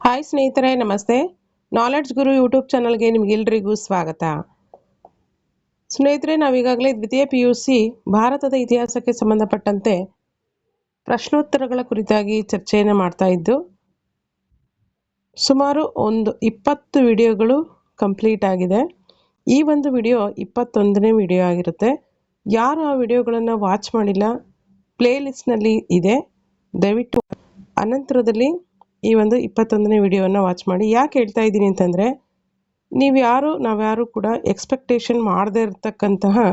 Hi ಸ್ನೇಹಿತರೆ, ನಮಸ್ತೆ. Knowledge ಗುರು YouTube ಚಾನಲ್ಗೆ ನಿಮಗೆಲ್ಲರಿಗೂ ಸ್ವಾಗತ. ಸ್ನೇಹಿತರೆ, ನಾವೀಗಾಗಲೇ ದ್ವಿತೀಯ PUC ಭಾರತದ ಇತಿಹಾಸಕ್ಕೆ ಸಂಬಂಧಪಟ್ಟಂತೆ ಪ್ರಶ್ನೋತ್ತರಗಳ ಕುರಿತಾಗಿ ಚರ್ಚೆಯನ್ನು ಮಾಡ್ತಾ ಇದ್ದು ಸುಮಾರು ಒಂದು 20 ವಿಡಿಯೋಗಳು ಕಂಪ್ಲೀಟ್ ಆಗಿದೆ. ಈ ಒಂದು ವಿಡಿಯೋ 21ನೇ ವಿಡಿಯೋ ಆಗಿರುತ್ತೆ. ಯಾರು ಆ ವಿಡಿಯೋಗಳನ್ನು ವಾಚ್ ಮಾಡಿಲ್ಲ, ಪ್ಲೇ ಲಿಸ್ಟ್ನಲ್ಲಿ ಇದೆ, ದಯವಿಟ್ಟು ಅನಂತರದಲ್ಲಿ ಈ ಒಂದು 21ನೇ ವಿಡಿಯೋವನ್ನು ವಾಚ್ ಮಾಡಿ. ಯಾಕೆ ಹೇಳ್ತಾ ಇದ್ದೀನಿ ಅಂತಂದರೆ, ನಾವ್ಯಾರು ಕೂಡ ಎಕ್ಸ್ಪೆಕ್ಟೇಷನ್ ಮಾಡದೇ ಇರತಕ್ಕಂತಹ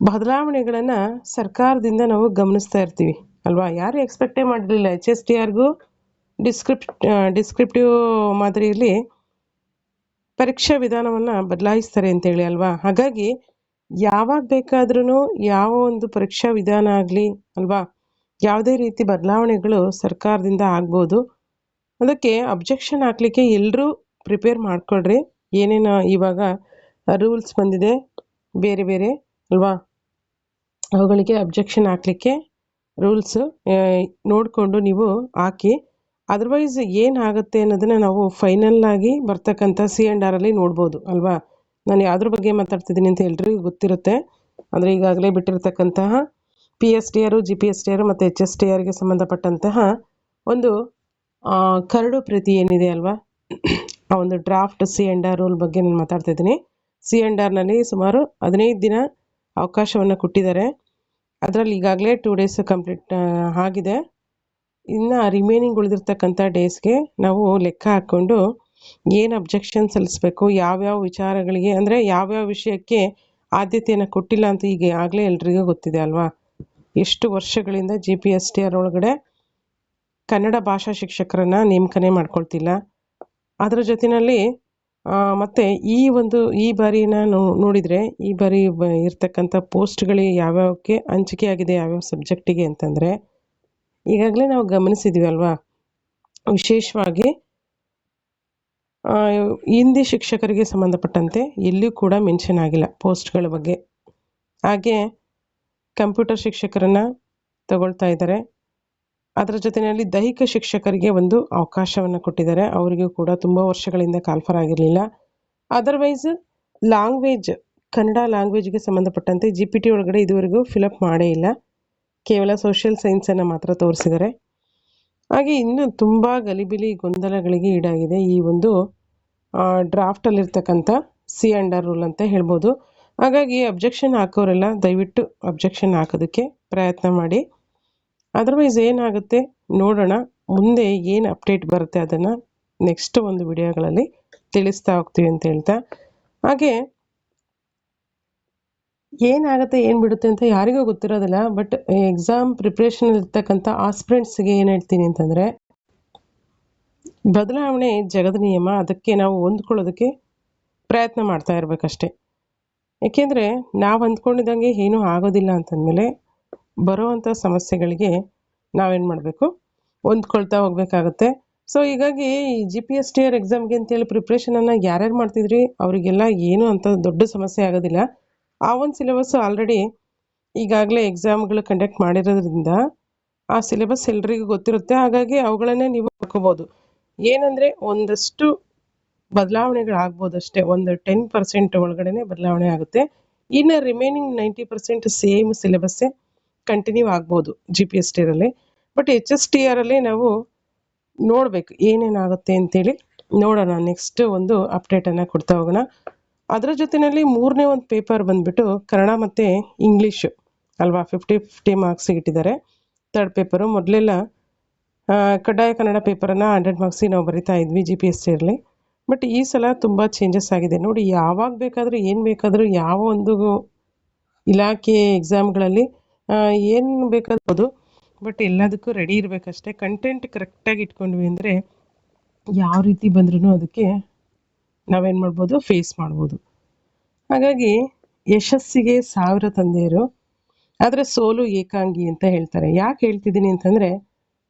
ಬದಲಾವಣೆಗಳನ್ನು ಸರ್ಕಾರದಿಂದ ನಾವು ಗಮನಿಸ್ತಾ ಇರ್ತೀವಿ ಅಲ್ವಾ. ಯಾರು ಎಕ್ಸ್ಪೆಕ್ಟೇ ಮಾಡಿರಲಿಲ್ಲ HSTRಗೂ ಡಿಸ್ಕ್ರಿಪ್ಟಿವ್ ಮಾದರಿಯಲ್ಲಿ ಪರೀಕ್ಷಾ ವಿಧಾನವನ್ನು ಬದಲಾಯಿಸ್ತಾರೆ ಅಂತೇಳಿ ಅಲ್ವಾ. ಹಾಗಾಗಿ ಯಾವಾಗ ಬೇಕಾದ್ರೂ ಯಾವ ಒಂದು ಪರೀಕ್ಷಾ ವಿಧಾನ ಆಗಲಿ ಅಲ್ವಾ, ಯಾವುದೇ ರೀತಿ ಬದಲಾವಣೆಗಳು ಸರ್ಕಾರದಿಂದ ಆಗ್ಬೋದು. ಅದಕ್ಕೆ ಅಬ್ಜೆಕ್ಷನ್ ಹಾಕ್ಲಿಕ್ಕೆ ಎಲ್ಲರೂ ಪ್ರಿಪೇರ್ ಮಾಡ್ಕೊಳ್ರಿ. ಏನೇನು ಇವಾಗ ರೂಲ್ಸ್ ಬಂದಿದೆ ಬೇರೆ ಬೇರೆ ಅಲ್ವಾ, ಅವುಗಳಿಗೆ ಅಬ್ಜೆಕ್ಷನ್ ಹಾಕ್ಲಿಕ್ಕೆ ರೂಲ್ಸ್ ನೋಡಿಕೊಂಡು ನೀವು ಹಾಕಿ. ಅದರ್ವೈಸ್ ಏನಾಗುತ್ತೆ ಅನ್ನೋದನ್ನು ನಾವು ಫೈನಲ್ ಆಗಿ ಬರ್ತಕ್ಕಂಥ C&R ನೋಡ್ಬೋದು ಅಲ್ವಾ. ನಾನು ಯಾವುದ್ರ ಬಗ್ಗೆ ಮಾತಾಡ್ತಿದ್ದೀನಿ ಅಂತ ಎಲ್ರಿಗೂ ಗೊತ್ತಿರುತ್ತೆ. ಅಂದರೆ ಈಗಾಗಲೇ ಬಿಟ್ಟಿರ್ತಕ್ಕಂತಹ PSTR, GPSTR ಮತ್ತು HSTRಗೆ ಸಂಬಂಧಪಟ್ಟಂತಹ ಒಂದು ಕರಡು ಪ್ರತಿ ಏನಿದೆ ಅಲ್ವಾ, ಆ ಒಂದು ಡ್ರಾಫ್ಟ್ C&R ರೂಲ್ ಬಗ್ಗೆ ನಾನು ಮಾತಾಡ್ತಾ ಇದ್ದೀನಿ. C&Rನಲ್ಲಿ ಸುಮಾರು 15 ದಿನ ಅವಕಾಶವನ್ನು ಕೊಟ್ಟಿದ್ದಾರೆ. ಅದರಲ್ಲಿ ಈಗಾಗಲೇ 2 ಡೇಸ್ ಕಂಪ್ಲೀಟ್ ಆಗಿದೆ. ಇನ್ನು ರಿಮೈನಿಂಗ್ ಉಳಿದಿರ್ತಕ್ಕಂಥ ಡೇಸ್ಗೆ ನಾವು ಲೆಕ್ಕ ಹಾಕ್ಕೊಂಡು ಏನು ಅಬ್ಜೆಕ್ಷನ್ ಸಲ್ಲಿಸಬೇಕು, ಯಾವ್ಯಾವ ವಿಚಾರಗಳಿಗೆ, ಅಂದರೆ ಯಾವ್ಯಾವ ವಿಷಯಕ್ಕೆ ಆದ್ಯತೆಯನ್ನು ಕೊಟ್ಟಿಲ್ಲ ಅಂತ ಈಗ ಆಗಲೇ ಎಲ್ರಿಗೂ ಗೊತ್ತಿದೆ ಅಲ್ವಾ. ಎಷ್ಟು ವರ್ಷಗಳಿಂದ GPSTR ಒಳಗಡೆ ಕನ್ನಡ ಭಾಷಾ ಶಿಕ್ಷಕರನ್ನು ನೇಮಕನೇ ಮಾಡ್ಕೊಳ್ತಿಲ್ಲ. ಅದರ ಜೊತೆಯಲ್ಲಿ ಮತ್ತು ಈ ಬಾರಿನ ನೋಡಿದರೆ ಈ ಬಾರಿ ಇರ್ತಕ್ಕಂಥ ಪೋಸ್ಟ್ಗಳಿಗೆ ಯಾವ್ಯಾವಕ್ಕೆ ಹಂಚಿಕೆ ಆಗಿದೆ, ಯಾವ್ಯಾವ ಸಬ್ಜೆಕ್ಟಿಗೆ ಅಂತಂದರೆ ಈಗಾಗಲೇ ನಾವು ಗಮನಿಸಿದ್ವಿ ಅಲ್ವಾ. ವಿಶೇಷವಾಗಿ ಹಿಂದಿ ಶಿಕ್ಷಕರಿಗೆ ಸಂಬಂಧಪಟ್ಟಂತೆ ಎಲ್ಲಿಯೂ ಕೂಡ ಮೆನ್ಷನ್ ಆಗಿಲ್ಲ ಪೋಸ್ಟ್ಗಳ ಬಗ್ಗೆ. ಹಾಗೆ ಕಂಪ್ಯೂಟರ್ ಶಿಕ್ಷಕರನ್ನು ತಗೊಳ್ತಾ ಇದ್ದಾರೆ. ಅದರ ಜೊತೆಯಲ್ಲಿ ದೈಹಿಕ ಶಿಕ್ಷಕರಿಗೆ ಒಂದು ಅವಕಾಶವನ್ನು ಕೊಟ್ಟಿದ್ದಾರೆ. ಅವರಿಗೂ ಕೂಡ ತುಂಬ ವರ್ಷಗಳಿಂದ ಕಾಲ್ಫರ್ ಆಗಿರಲಿಲ್ಲ. ಅದರ್ವೈಸ್ ಲ್ಯಾಂಗ್ವೇಜ್, ಕನ್ನಡ ಲ್ಯಾಂಗ್ವೇಜ್ಗೆ ಸಂಬಂಧಪಟ್ಟಂತೆ GPT ಒಳಗಡೆ ಇದುವರೆಗೂ ಫಿಲಪ್ ಮಾಡೇ ಇಲ್ಲ. ಕೇವಲ ಸೋಷಿಯಲ್ ಸೈನ್ಸನ್ನು ಮಾತ್ರ ತೋರಿಸಿದ್ದಾರೆ. ಹಾಗೆ ಇನ್ನೂ ತುಂಬ ಗಲಿಬಿಲಿ ಗೊಂದಲಗಳಿಗೆ ಈಡಾಗಿದೆ ಈ ಒಂದು ಡ್ರಾಫ್ಟಲ್ಲಿರ್ತಕ್ಕಂಥ C&R ರೂಲ್ ಅಂತ ಹೇಳ್ಬೋದು. ಹಾಗಾಗಿ ಅಬ್ಜೆಕ್ಷನ್ ಹಾಕೋರೆಲ್ಲ ದಯವಿಟ್ಟು ಅಬ್ಜೆಕ್ಷನ್ ಹಾಕೋದಕ್ಕೆ ಪ್ರಯತ್ನ ಮಾಡಿ. ಅದರ್ವೈಸ್ ಏನಾಗುತ್ತೆ ನೋಡೋಣ, ಮುಂದೆ ಏನು ಅಪ್ಡೇಟ್ ಬರುತ್ತೆ ಅದನ್ನು ನೆಕ್ಸ್ಟ್ ಒಂದು ವಿಡಿಯೋಗಳಲ್ಲಿ ತಿಳಿಸ್ತಾ ಹೋಗ್ತೀವಿ ಅಂತ ಹೇಳ್ತಾ. ಹಾಗೆ ಏನಾಗುತ್ತೆ ಏನು ಬಿಡುತ್ತೆ ಅಂತ ಯಾರಿಗೂ ಗೊತ್ತಿರೋದಿಲ್ಲ. ಬಟ್ ಎಕ್ಸಾಮ್ ಪ್ರಿಪ್ರೇಷನ್ ಇರ್ತಕ್ಕಂಥ ಆಸ್ಪಿರೆಂಟ್ಸ್ಗೆ ಏನು ಹೇಳ್ತೀನಿ ಅಂತಂದರೆ, ಬದಲಾವಣೆ ಜಗದ ನಿಯಮ, ಅದಕ್ಕೆ ನಾವು ಹೊಂದ್ಕೊಳ್ಳೋದಕ್ಕೆ ಪ್ರಯತ್ನ ಮಾಡ್ತಾ ಇರಬೇಕಷ್ಟೆ. ಏಕೆಂದರೆ ನಾವು ಅಂದ್ಕೊಂಡಿದ್ದಂಗೆ ಏನೂ ಆಗೋದಿಲ್ಲ ಅಂತಂದಮೇಲೆ ಬರೋವಂಥ ಸಮಸ್ಯೆಗಳಿಗೆ ನಾವೇನು ಮಾಡಬೇಕು, ಹೊಂದ್ಕೊಳ್ತಾ ಹೋಗ್ಬೇಕಾಗತ್ತೆ. ಸೊ ಹೀಗಾಗಿ ಈ GPSTR ಎಕ್ಸಾಮ್ಗೆ ಅಂತೇಳಿ ಪ್ರಿಪ್ರೇಷನನ್ನು ಯಾರ್ಯಾರು ಮಾಡ್ತಿದ್ರಿ ಅವರಿಗೆಲ್ಲ ಏನೂ ಅಂತ ದೊಡ್ಡ ಸಮಸ್ಯೆ ಆಗೋದಿಲ್ಲ. ಆ ಒಂದು ಸಿಲೆಬಸ್ ಆಲ್ರೆಡಿ ಈಗಾಗಲೇ ಎಕ್ಸಾಮ್ಗಳು ಕಂಡಕ್ಟ್ ಮಾಡಿರೋದ್ರಿಂದ ಆ ಸಿಲೆಬಸ್ ಎಲ್ರಿಗೂ ಗೊತ್ತಿರುತ್ತೆ. ಹಾಗಾಗಿ ಅವುಗಳನ್ನೇ ನೀವು ಹಾಕೋಬೋದು. ಏನಂದರೆ ಒಂದಷ್ಟು ಬದಲಾವಣೆಗಳಾಗ್ಬೋದು ಅಷ್ಟೇ, ಒಂದು 10% ಒಳಗಡೆ ಬದಲಾವಣೆ ಆಗುತ್ತೆ. ಇನ್ನು ರಿಮೈನಿಂಗ್ 90% ಸೇಮ್ ಸಿಲೆಬಸ್ಸೇ ಕಂಟಿನ್ಯೂ ಆಗ್ಬೋದು GPSTR. ಬಟ್ HSTR ನಾವು ನೋಡಬೇಕು ಏನೇನಾಗುತ್ತೆ ಅಂತೇಳಿ ನೋಡೋಣ. ನೆಕ್ಸ್ಟ್ ಒಂದು ಅಪ್ಡೇಟನ್ನು ಕೊಡ್ತಾ ಹೋಗೋಣ. ಅದರ ಜೊತೆಯಲ್ಲಿ 3ನೇ ಒಂದು ಪೇಪರ್ ಬಂದುಬಿಟ್ಟು ಕನ್ನಡ ಮತ್ತು ಇಂಗ್ಲೀಷು ಅಲ್ವಾ, 50-50 ಮಾರ್ಕ್ಸಿಗೆ ಇಟ್ಟಿದ್ದಾರೆ. 3rd paper. ಮೊದಲೆಲ್ಲ ಕಡ್ಡಾಯ ಕನ್ನಡ ಪೇಪರನ್ನು 100 ಮಾರ್ಕ್ಸಿಗೆ ನಾವು ಬರಿತಾ ಇದ್ವಿ GPSTR. ಬಟ್ ಈ ಸಲ ತುಂಬ ಚೇಂಜಸ್ ಆಗಿದೆ ನೋಡಿ. ಯಾವಾಗ ಬೇಕಾದರೂ ಏನು ಬೇಕಾದರೂ ಯಾವ ಒಂದು ಇಲಾಖೆ ಎಕ್ಸಾಮ್ಗಳಲ್ಲಿ ಏನು ಬೇಕಾದ್ಬೋದು, ಬಟ್ ಎಲ್ಲದಕ್ಕೂ ರೆಡಿ ಇರಬೇಕಷ್ಟೇ. ಕಂಟೆಂಟ್ ಕರೆಕ್ಟಾಗಿ ಇಟ್ಕೊಂಡ್ವಿ ಅಂದರೆ ಯಾವ ರೀತಿ ಬಂದ್ರೂ ಅದಕ್ಕೆ ನಾವೇನು ಮಾಡ್ಬೋದು, ಫೇಸ್ ಮಾಡ್ಬೋದು. ಹಾಗಾಗಿ ಯಶಸ್ಸಿಗೆ 1000 ತಂದೆಯರು, ಆದರೆ ಸೋಲು ಏಕಾಂಗಿ ಅಂತ ಹೇಳ್ತಾರೆ. ಯಾಕೆ ಹೇಳ್ತಿದ್ದೀನಿ ಅಂತಂದರೆ,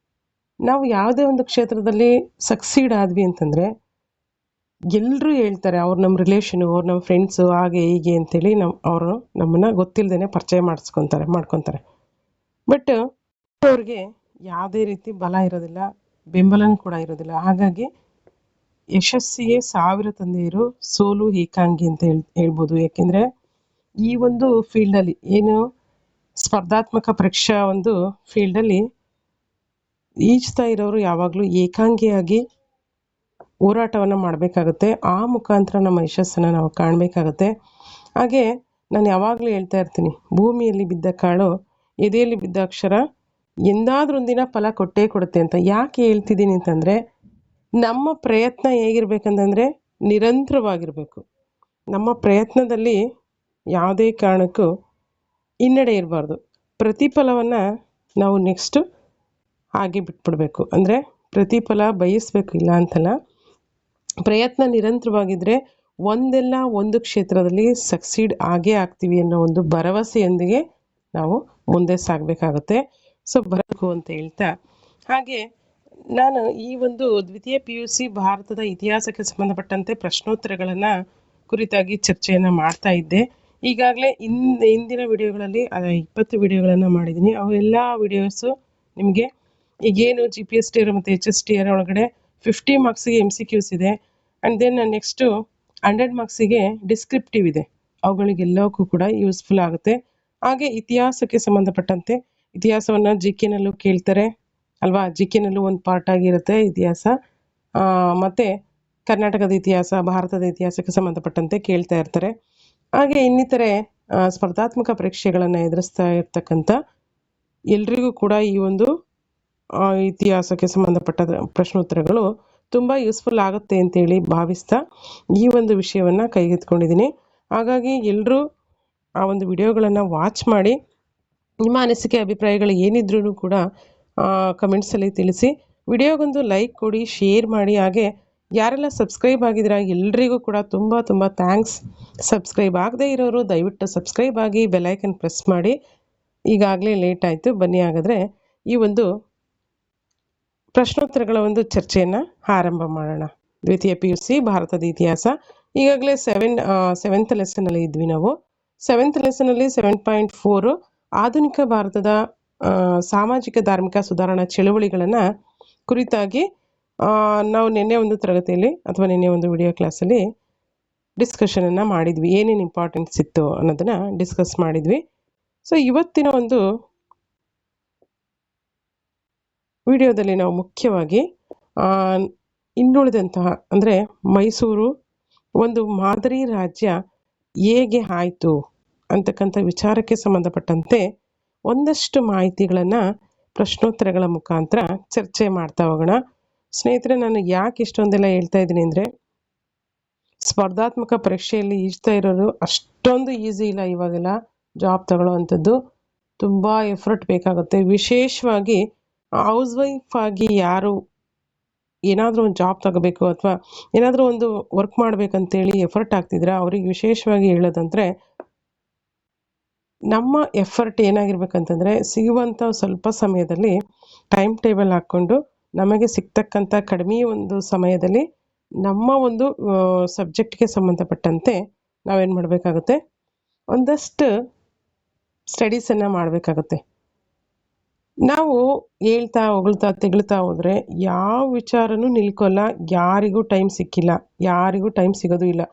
ನಾವು ಯಾವುದೇ ಒಂದು ಕ್ಷೇತ್ರದಲ್ಲಿ ಸಕ್ಸೀಡ್ ಆದ್ವಿ ಅಂತಂದರೆ ಎಲ್ಲರೂ ಹೇಳ್ತಾರೆ, ಅವ್ರು ನಮ್ಮ ರಿಲೇಷನು, ಅವ್ರು ನಮ್ಮ ಫ್ರೆಂಡ್ಸು, ಹಾಗೆ ಹೀಗೆ ಅಂತೇಳಿ ಅವರು ನಮ್ಮನ್ನು ಗೊತ್ತಿಲ್ಲದೇ ಪರಿಚಯ ಮಾಡ್ಕೊತಾರೆ. ಬಟ್ ಅವ್ರಿಗೆ ಯಾವುದೇ ರೀತಿ ಬಲ ಇರೋದಿಲ್ಲ, ಬೆಂಬಲನೂ ಕೂಡ ಇರೋದಿಲ್ಲ. ಹಾಗಾಗಿ ಯಶಸ್ಸಿಗೆ 1000 ತಂದೆಯರು, ಸೋಲು ಏಕಾಂಗಿ ಅಂತ ಹೇಳ್ಬೋದು. ಯಾಕೆಂದರೆ ಈ ಒಂದು ಫೀಲ್ಡಲ್ಲಿ ಏನು ಸ್ಪರ್ಧಾತ್ಮಕ ಪರೀಕ್ಷಾ ಒಂದು ಫೀಲ್ಡಲ್ಲಿ ಈಜ್ತಾ ಇರೋರು ಯಾವಾಗಲೂ ಏಕಾಂಗಿಯಾಗಿ ಹೋರಾಟವನ್ನು ಮಾಡಬೇಕಾಗುತ್ತೆ. ಆ ಮುಖಾಂತರ ನಮ್ಮ ಯಶಸ್ಸನ್ನು ನಾವು ಕಾಣಬೇಕಾಗತ್ತೆ. ಹಾಗೆ ನಾನು ಯಾವಾಗಲೂ ಹೇಳ್ತಾ ಇರ್ತೀನಿ, ಭೂಮಿಯಲ್ಲಿ ಬಿದ್ದ ಕಾಳು ಎದೆಯಲ್ಲಿ ಬಿದ್ದ ಅಕ್ಷರ ಎಂದಾದ್ರೂ ಒಂದಿನ ಫಲ ಕೊಟ್ಟೇ ಕೊಡುತ್ತೆ ಅಂತ. ಯಾಕೆ ಹೇಳ್ತಿದ್ದೀನಿ ಅಂತಂದರೆ, ನಮ್ಮ ಪ್ರಯತ್ನ ಹೇಗಿರ್ಬೇಕಂತಂದರೆ ನಿರಂತರವಾಗಿರಬೇಕು. ನಮ್ಮ ಪ್ರಯತ್ನದಲ್ಲಿ ಯಾವುದೇ ಕಾರಣಕ್ಕೂ ಹಿನ್ನಡೆ ಇರಬಾರ್ದು. ಪ್ರತಿಫಲವನ್ನು ನಾವು ನೆಕ್ಸ್ಟು ಹಾಗೆ ಬಿಟ್ಬಿಡಬೇಕು. ಅಂದರೆ ಪ್ರತಿಫಲ ಬಯಸಬೇಕು, ಇಲ್ಲ ಅಂತಲ್ಲ. ಪ್ರಯತ್ನ ನಿರಂತರವಾಗಿದ್ದರೆ ಒಂದೆಲ್ಲ ಒಂದು ಕ್ಷೇತ್ರದಲ್ಲಿ ಸಕ್ಸೀಡ್ ಆಗೇ ಆಗ್ತೀವಿ ಅನ್ನೋ ಒಂದು ಭರವಸೆಯೊಂದಿಗೆ ನಾವು ಮುಂದೆ ಸಾಗಬೇಕಾಗುತ್ತೆ. ಸೊ ಬರಬೇಕು ಅಂತ ಹೇಳ್ತಾ, ಹಾಗೆ ನಾನು ಈ ಒಂದು ದ್ವಿತೀಯ PUC ಭಾರತದ ಇತಿಹಾಸಕ್ಕೆ ಸಂಬಂಧಪಟ್ಟಂತೆ ಪ್ರಶ್ನೋತ್ತರಗಳನ್ನು ಕುರಿತಾಗಿ ಚರ್ಚೆಯನ್ನು ಮಾಡ್ತಾ ಇದ್ದೆ. ಈಗಾಗಲೇ ಹಿಂದಿನ ವಿಡಿಯೋಗಳಲ್ಲಿ 20 ವಿಡಿಯೋಗಳನ್ನು ಮಾಡಿದ್ದೀನಿ. ಅವೆಲ್ಲ ವಿಡಿಯೋಸು ನಿಮಗೆ ಈಗೇನು GPSTR ಮತ್ತು HSTR ಒಳಗಡೆ 50 ಮಾರ್ಕ್ಸಿಗೆ MCQs ಇದೆ. ಆ್ಯಂಡ್ ದೆನ್ ನೆಕ್ಸ್ಟು 100 ಮಾರ್ಕ್ಸಿಗೆ ಡಿಸ್ಕ್ರಿಪ್ಟಿವ್ ಇದೆ. ಅವುಗಳಿಗೆಲ್ಲವಕ್ಕೂ ಕೂಡ ಯೂಸ್ಫುಲ್ ಆಗುತ್ತೆ. ಹಾಗೆ ಇತಿಹಾಸಕ್ಕೆ ಸಂಬಂಧಪಟ್ಟಂತೆ ಇತಿಹಾಸವನ್ನು GKನಲ್ಲೂ ಕೇಳ್ತಾರೆ ಅಲ್ವಾ. GKನಲ್ಲೂ ಒಂದು ಪಾರ್ಟ್ ಆಗಿರುತ್ತೆ ಇತಿಹಾಸ. ಮತ್ತು ಕರ್ನಾಟಕದ ಇತಿಹಾಸ, ಭಾರತದ ಇತಿಹಾಸಕ್ಕೆ ಸಂಬಂಧಪಟ್ಟಂತೆ ಕೇಳ್ತಾ ಇರ್ತಾರೆ. ಹಾಗೆ ಇನ್ನಿತರೆ ಸ್ಪರ್ಧಾತ್ಮಕ ಪರೀಕ್ಷೆಗಳನ್ನು ಎದುರಿಸ್ತಾ ಇರ್ತಕ್ಕಂಥ ಎಲ್ರಿಗೂ ಕೂಡ ಈ ಒಂದು ಇತಿಹಾಸಕ್ಕೆ ಸಂಬಂಧಪಟ್ಟ ಪ್ರಶ್ನೋತ್ತರಗಳು ತುಂಬ ಯೂಸ್ಫುಲ್ ಆಗುತ್ತೆ ಅಂತೇಳಿ ಭಾವಿಸ್ತಾ ಈ ಒಂದು ವಿಷಯವನ್ನು ಕೈಗೆತ್ಕೊಂಡಿದ್ದೀನಿ. ಹಾಗಾಗಿ ಎಲ್ಲರೂ ಆ ಒಂದು ವಿಡಿಯೋಗಳನ್ನು ವಾಚ್ ಮಾಡಿ ನಿಮ್ಮ ಅನಿಸಿಕೆ ಅಭಿಪ್ರಾಯಗಳು ಏನಿದ್ರೂ ಕೂಡ ಕಮೆಂಟ್ಸಲ್ಲಿ ತಿಳಿಸಿ. ವಿಡಿಯೋಗೊಂದು ಲೈಕ್ ಕೊಡಿ, ಶೇರ್ ಮಾಡಿ. ಹಾಗೆ ಯಾರೆಲ್ಲ ಸಬ್ಸ್ಕ್ರೈಬ್ ಆಗಿದ್ದೀರಾ ಎಲ್ರಿಗೂ ಕೂಡ ತುಂಬ ತುಂಬ ಥ್ಯಾಂಕ್ಸ್. ಸಬ್ಸ್ಕ್ರೈಬ್ ಆಗದೇ ಇರೋರು ದಯವಿಟ್ಟು ಸಬ್ಸ್ಕ್ರೈಬ್ ಆಗಿ ಬೆಲ್ಲೈಕನ್ ಪ್ರೆಸ್ ಮಾಡಿ. ಈಗಾಗಲೇ ಲೇಟ್ ಆಯಿತು, ಬನ್ನಿ ಹಾಗಾದರೆ ಈ ಒಂದು ಪ್ರಶ್ನೋತ್ತರಗಳ ಒಂದು ಚರ್ಚೆಯನ್ನು ಆರಂಭ ಮಾಡೋಣ. ದ್ವಿತೀಯ PUC ಭಾರತದ ಇತಿಹಾಸ. ಈಗಾಗಲೇ ಸೆವೆಂತ್ ಲೆಸನಲ್ಲಿ ಇದ್ವಿ ನಾವು. 7th ಲೆಸನಲ್ಲಿ 7.4 ಆಧುನಿಕ ಭಾರತದ ಸಾಮಾಜಿಕ ಧಾರ್ಮಿಕ ಸುಧಾರಣಾ ಚಳುವಳಿಗಳನ್ನು ಕುರಿತಾಗಿ ನಾವು ನಿನ್ನೆ ಒಂದು ತರಗತಿಯಲ್ಲಿ ಅಥವಾ ನಿನ್ನೆ ಒಂದು ವಿಡಿಯೋ ಕ್ಲಾಸಲ್ಲಿ ಡಿಸ್ಕಷನನ್ನು ಮಾಡಿದ್ವಿ. ಏನೇನು ಇಂಪಾರ್ಟೆನ್ಸ್ ಇತ್ತು ಅನ್ನೋದನ್ನು ಡಿಸ್ಕಸ್ ಮಾಡಿದ್ವಿ. ಸೊ ಇವತ್ತಿನ ಒಂದು ವಿಡಿಯೋದಲ್ಲಿ ನಾವು ಮುಖ್ಯವಾಗಿ ಇನ್ನುಳಿದಂತಹ ಅಂದರೆ ಮೈಸೂರು ಒಂದು ಮಾದರಿ ರಾಜ್ಯ ಹೇಗೆ ಆಯಿತು ಅಂತಕ್ಕಂಥ ವಿಚಾರಕ್ಕೆ ಸಂಬಂಧಪಟ್ಟಂತೆ ಒಂದಷ್ಟು ಮಾಹಿತಿಗಳನ್ನು ಪ್ರಶ್ನೋತ್ತರಗಳ ಮುಖಾಂತರ ಚರ್ಚೆ ಮಾಡ್ತಾ ಹೋಗೋಣ. ಸ್ನೇಹಿತರೆ, ನಾನು ಯಾಕೆ ಇಷ್ಟೊಂದೆಲ್ಲ ಹೇಳ್ತಾ ಇದ್ದೀನಿ ಅಂದರೆ, ಸ್ಪರ್ಧಾತ್ಮಕ ಪರೀಕ್ಷೆಯಲ್ಲಿ ಈಜ್ತಾ ಇರೋರು ಅಷ್ಟೊಂದು ಈಸಿ ಇಲ್ಲ. ಇವಾಗೆಲ್ಲ ಜಾಬ್ ತಗೊಳ್ಳೋ ಅಂಥದ್ದು ತುಂಬ ಎಫರ್ಟ್ ಬೇಕಾಗುತ್ತೆ. ವಿಶೇಷವಾಗಿ ಹೌಸ್ ವೈಫ್ ಆಗಿ ಯಾರು ಏನಾದರೂ ಒಂದು ಜಾಬ್ ತಗೋಬೇಕು ಅಥವಾ ಏನಾದರೂ ಒಂದು ವರ್ಕ್ ಮಾಡಬೇಕಂತೇಳಿ ಎಫರ್ಟ್ ಆಗ್ತಿದ್ರೆ ಅವ್ರಿಗೆ ವಿಶೇಷವಾಗಿ ಹೇಳೋದಂದರೆ, ನಮ್ಮ ಎಫರ್ಟ್ ಏನಾಗಿರ್ಬೇಕಂತಂದರೆ ಸಿಗುವಂಥ ಸ್ವಲ್ಪ ಸಮಯದಲ್ಲಿ ಟೈಮ್ ಟೇಬಲ್ ಹಾಕ್ಕೊಂಡು ನಮಗೆ ಸಿಗ್ತಕ್ಕಂಥ ಕಡಿಮೆ ಒಂದು ಸಮಯದಲ್ಲಿ ನಮ್ಮ ಒಂದು ಸಬ್ಜೆಕ್ಟ್ಗೆ ಸಂಬಂಧಪಟ್ಟಂತೆ ನಾವೇನು ಮಾಡಬೇಕಾಗುತ್ತೆ, ಒಂದಷ್ಟು ಸ್ಟಡೀಸನ್ನು ಮಾಡಬೇಕಾಗುತ್ತೆ. ನಾವು ಹೇಳ್ತಾ ಹೊಗಳ್ತಾ ತೆಗಳ್ತಾ ಹೋದರೆ ಯಾವ ವಿಚಾರನೂ ನಿಲ್ಕೊಲ್ಲ. ಯಾರಿಗೂ ಟೈಮ್ ಸಿಕ್ಕಿಲ್ಲ, ಯಾರಿಗೂ ಟೈಮ್ ಸಿಗೋದು ಇಲ್ಲ.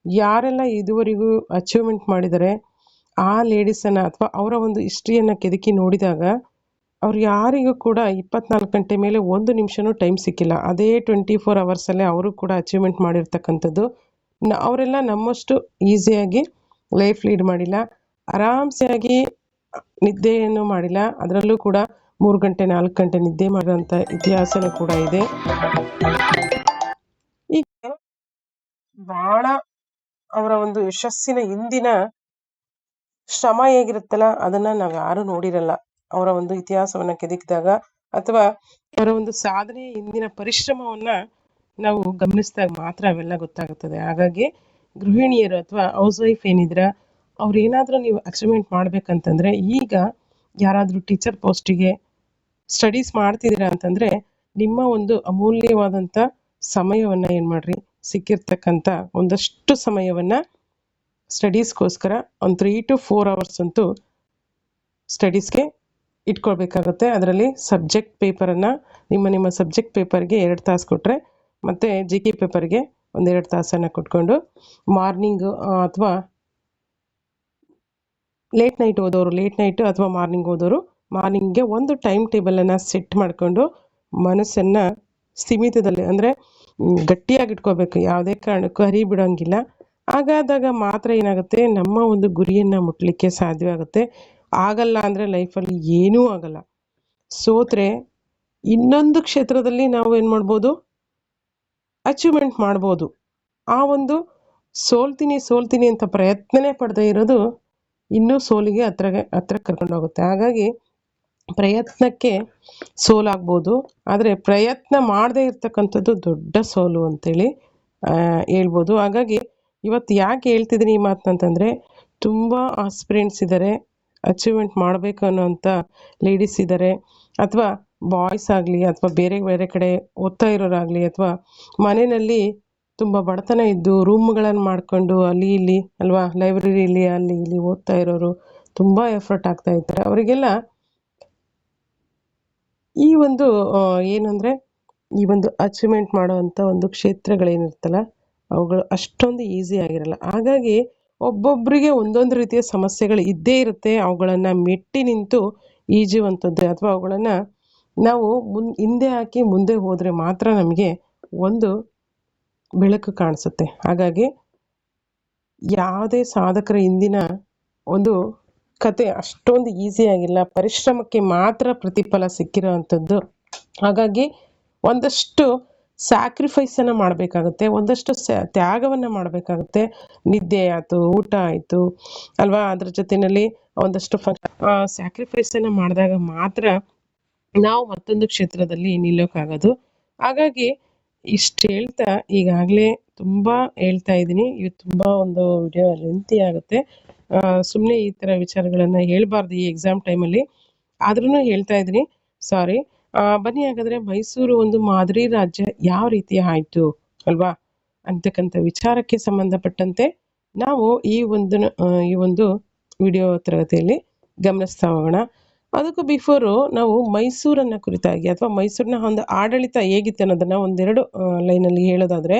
ಯಾರೆಲ್ಲ ಇದುವರೆಗೂ ಅಚೀವ್ಮೆಂಟ್ ಮಾಡಿದ್ದಾರೆ ಆ ಲೇಡೀಸನ್ನು ಅಥವಾ ಅವರ ಒಂದು ಹಿಸ್ಟ್ರಿಯನ್ನು ಕೆದಕಿ ನೋಡಿದಾಗ ಅವ್ರು ಯಾರಿಗೂ ಕೂಡ 24 ಗಂಟೆ ಮೇಲೆ 1 ನಿಮಿಷನೂ ಟೈಮ್ ಸಿಕ್ಕಿಲ್ಲ. ಅದೇ 24 ಅವರ್ಸಲ್ಲೇ ಅವರು ಕೂಡ ಅಚೀವ್ಮೆಂಟ್ ಮಾಡಿರ್ತಕ್ಕಂಥದ್ದು. ಅವರೆಲ್ಲ ನಮ್ಮಷ್ಟು ಈಸಿಯಾಗಿ ಲೈಫ್ ಲೀಡ್ ಮಾಡಿಲ್ಲ, ಆರಾಮ್ಸೆಯಾಗಿ ನಿದ್ದೆಯನ್ನು ಮಾಡಿಲ್ಲ. ಅದರಲ್ಲೂ ಕೂಡ 3 ಗಂಟೆ 4 ಗಂಟೆ ನಿದ್ದೆ ಮಾಡೋಂಥ ಇತಿಹಾಸನೂ ಕೂಡ ಇದೆ. ಈಗ ಬಹಳ ಅವರ ಒಂದು ಯಶಸ್ಸಿನ ಹಿಂದಿನ ಶ್ರಮ ಹೇಗಿರುತ್ತಲ್ಲ ಅದನ್ನು ನಾವು ಯಾರೂ ನೋಡಿರಲ್ಲ. ಅವರ ಒಂದು ಇತಿಹಾಸವನ್ನು ಕೆದಕಿದಾಗ ಅಥವಾ ಅವರ ಒಂದು ಸಾಧನೆಯ ಹಿಂದಿನ ಪರಿಶ್ರಮವನ್ನು ನಾವು ಗಮನಿಸಿದಾಗ ಮಾತ್ರ ಅವೆಲ್ಲ ಗೊತ್ತಾಗುತ್ತದೆ. ಹಾಗಾಗಿ ಗೃಹಿಣಿಯರು ಅಥವಾ ಹೌಸ್ ವೈಫ್ ಏನಿದ್ರ ಅವ್ರು ಏನಾದರೂ ನೀವು ಅಚೀವ್ಮೆಂಟ್ ಮಾಡಬೇಕಂತಂದರೆ, ಈಗ ಯಾರಾದರೂ ಟೀಚರ್ ಪೋಸ್ಟಿಗೆ ಸ್ಟಡೀಸ್ ಮಾಡ್ತಿದ್ದೀರಾ ಅಂತಂದರೆ ನಿಮ್ಮ ಒಂದು ಅಮೂಲ್ಯವಾದಂಥ ಸಮಯವನ್ನು ಏನು ಮಾಡಿರಿ, ಸಿಕ್ಕಿರ್ತಕ್ಕಂಥ ಒಂದಷ್ಟು ಸಮಯವನ್ನು ಸ್ಟಡೀಸ್ಗೋಸ್ಕರ ಒಂದು 3 to 4 ಅವರ್ಸ್ ಅಂತೂ ಸ್ಟಡೀಸ್ಗೆ ಇಟ್ಕೊಳ್ಬೇಕಾಗುತ್ತೆ. ಅದರಲ್ಲಿ ಸಬ್ಜೆಕ್ಟ್ ಪೇಪರನ್ನು ನಿಮ್ಮ ಸಬ್ಜೆಕ್ಟ್ ಪೇಪರ್ಗೆ 2 ತಾಸು ಕೊಟ್ಟರೆ, ಮತ್ತು ಜಿ ಕೆ ಪೇಪರ್ಗೆ 1-2 ತಾಸನ್ನು ಕೊಟ್ಕೊಂಡು ಮಾರ್ನಿಂಗು ಅಥವಾ ಲೇಟ್ ನೈಟ್ ಅಥವಾ ಮಾರ್ನಿಂಗ್ ಓದೋರು ಮಾರ್ನಿಂಗ್ಗೆ ಒಂದು ಟೈಮ್ ಟೇಬಲನ್ನು ಸೆಟ್ ಮಾಡಿಕೊಂಡು ಮನಸ್ಸನ್ನು ಸ್ಥಿಮಿತದಲ್ಲಿ ಅಂದರೆ ಗಟ್ಟಿಯಾಗಿ ಇಟ್ಕೋಬೇಕು. ಯಾವುದೇ ಕಾರಣಕ್ಕೂ ಹರಿ ಬಿಡೋಂಗಿಲ್ಲ. ಹಾಗಾದಾಗ ಮಾತ್ರ ಏನಾಗುತ್ತೆ, ನಮ್ಮ ಒಂದು ಗುರಿಯನ್ನು ಮುಟ್ಟಲಿಕ್ಕೆ ಸಾಧ್ಯವಾಗುತ್ತೆ. ಆಗಲ್ಲ ಅಂದರೆ ಲೈಫಲ್ಲಿ ಏನೂ ಆಗಲ್ಲ. ಸೋತ್ರೆ ಇನ್ನೊಂದು ಕ್ಷೇತ್ರದಲ್ಲಿ ನಾವು ಏನು ಮಾಡ್ಬೋದು, ಅಚೀವ್ಮೆಂಟ್ ಮಾಡ್ಬೋದು. ಆ ಒಂದು ಸೋಲ್ತೀನಿ ಅಂತ ಪ್ರಯತ್ನನೇ ಪಡದೇ ಇರೋದು ಇನ್ನೂ ಸೋಲಿಗೆ ಹತ್ರ ಕರ್ಕೊಂಡು ಹೋಗುತ್ತೆ. ಹಾಗಾಗಿ ಪ್ರಯತ್ನಕ್ಕೆ ಸೋಲಾಗ್ಬೋದು, ಆದರೆ ಪ್ರಯತ್ನ ಮಾಡದೇ ಇರ್ತಕ್ಕಂಥದ್ದು ದೊಡ್ಡ ಸೋಲು ಅಂತೇಳಿ ಹೇಳ್ಬೋದು. ಹಾಗಾಗಿ ಇವತ್ತು ಯಾಕೆ ಹೇಳ್ತಿದ್ದೀನಿ ಈ ಮಾತಂತಂದರೆ, ತುಂಬ ಆಸ್ಪಿರೆಂಟ್ಸ್ ಇದ್ದಾರೆ, ಅಚೀವ್ಮೆಂಟ್ ಮಾಡಬೇಕು ಅನ್ನೋಂಥ ಲೇಡೀಸ್ ಇದ್ದಾರೆ, ಅಥವಾ ಬಾಯ್ಸ್ ಆಗಲಿ ಅಥವಾ ಬೇರೆ ಕಡೆ ಓದ್ತಾ ಇರೋರಾಗಲಿ, ಅಥವಾ ಮನೆಯಲ್ಲಿ ತುಂಬ ಬಡತನ ಇದ್ದು ರೂಮ್ಗಳನ್ನು ಮಾಡಿಕೊಂಡು ಅಲ್ಲಿ ಇಲ್ಲಿ ಅಲ್ವಾ, ಲೈಬ್ರರಿಲಿ ಅಲ್ಲಿ ಇಲ್ಲಿ ಓದ್ತಾ ಇರೋರು ತುಂಬ ಎಫರ್ಟ್ ಆಗ್ತಾ ಇರ್ತಾರೆ. ಅವರಿಗೆಲ್ಲ ಈ ಒಂದು ಏನಂದರೆ, ಈ ಒಂದು ಅಚೀವ್ಮೆಂಟ್ ಮಾಡೋವಂಥ ಒಂದು ಕ್ಷೇತ್ರಗಳೇನಿರ್ತಲ್ಲ ಅವುಗಳು ಅಷ್ಟೊಂದು ಈಸಿ ಆಗಿರಲ್ಲ. ಹಾಗಾಗಿ ಒಬ್ಬೊಬ್ಬರಿಗೆ ಒಂದೊಂದು ರೀತಿಯ ಸಮಸ್ಯೆಗಳು ಇದ್ದೇ ಇರುತ್ತೆ. ಅವುಗಳನ್ನು ಮೆಟ್ಟಿ ನಿಂತು ಈಜುವಂಥದ್ದು ಅಥವಾ ಅವುಗಳನ್ನು ನಾವು ಹಿಂದೆ ಹಾಕಿ ಮುಂದೆ ಹೋದರೆ ಮಾತ್ರ ನಮಗೆ ಒಂದು ಬೆಳಕು ಕಾಣಿಸುತ್ತೆ. ಹಾಗಾಗಿ ಯಾವುದೇ ಸಾಧಕರ ಹಿಂದಿನ ಒಂದು ಕತೆ ಅಷ್ಟೊಂದು ಈಸಿಯಾಗಿಲ್ಲ, ಪರಿಶ್ರಮಕ್ಕೆ ಮಾತ್ರ ಪ್ರತಿಫಲ ಸಿಕ್ಕಿರೋ ಅಂಥದ್ದು. ಹಾಗಾಗಿ ಒಂದಷ್ಟು ಸ್ಯಾಕ್ರಿಫೈಸನ್ನು ಮಾಡಬೇಕಾಗುತ್ತೆ, ಒಂದಷ್ಟು ತ್ಯಾಗವನ್ನು ಮಾಡಬೇಕಾಗುತ್ತೆ. ನಿದ್ದೆ ಆಯಿತು, ಊಟ ಆಯಿತು ಅಲ್ವಾ, ಅದ್ರ ಜೊತೆಯಲ್ಲಿ ಒಂದಷ್ಟು ಸ್ಯಾಕ್ರಿಫೈಸನ್ನು ಮಾಡಿದಾಗ ಮಾತ್ರ ನಾವು ಮತ್ತೊಂದು ಕ್ಷೇತ್ರದಲ್ಲಿ ನಿಲ್ಲೋಕ್ಕಾಗೋದು. ಹಾಗಾಗಿ ಇಷ್ಟು ಹೇಳ್ತಾ, ಈಗಾಗಲೇ ತುಂಬ ಹೇಳ್ತಾ ಇದ್ದೀನಿ, ಇದು ತುಂಬ ಒಂದು ವಿಡಿಯೋ ಲೆಂತಿ ಆಗುತ್ತೆ. ಸುಮ್ಮನೆ ಈ ಥರ ವಿಚಾರಗಳನ್ನು ಹೇಳ್ಬಾರ್ದು ಈ ಎಕ್ಸಾಮ್ ಟೈಮಲ್ಲಿ, ಆದ್ರೂ ಹೇಳ್ತಾ ಇದ್ದೀನಿ, ಸಾರಿ. ಬನ್ನಿ ಹಾಗಾದರೆ, ಮೈಸೂರು ಒಂದು ಮಾದರಿ ರಾಜ್ಯ ಯಾವ ರೀತಿ ಆಯಿತು ಅಲ್ವಾ ಅಂತಕ್ಕಂಥ ವಿಚಾರಕ್ಕೆ ಸಂಬಂಧಪಟ್ಟಂತೆ ನಾವು ಈ ಒಂದು ವಿಡಿಯೋ ತರಗತಿಯಲ್ಲಿ ಗಮನಿಸ್ತಾ ಹೋಗೋಣ. ಅದಕ್ಕೂ ಬಿಫೋರು ನಾವು ಮೈಸೂರನ್ನು ಕುರಿತಾಗಿ ಅಥವಾ ಮೈಸೂರಿನ ಒಂದು ಆಡಳಿತ ಹೇಗಿತ್ತು ಅನ್ನೋದನ್ನು ಒಂದೆರಡು ಲೈನಲ್ಲಿ ಹೇಳೋದಾದರೆ,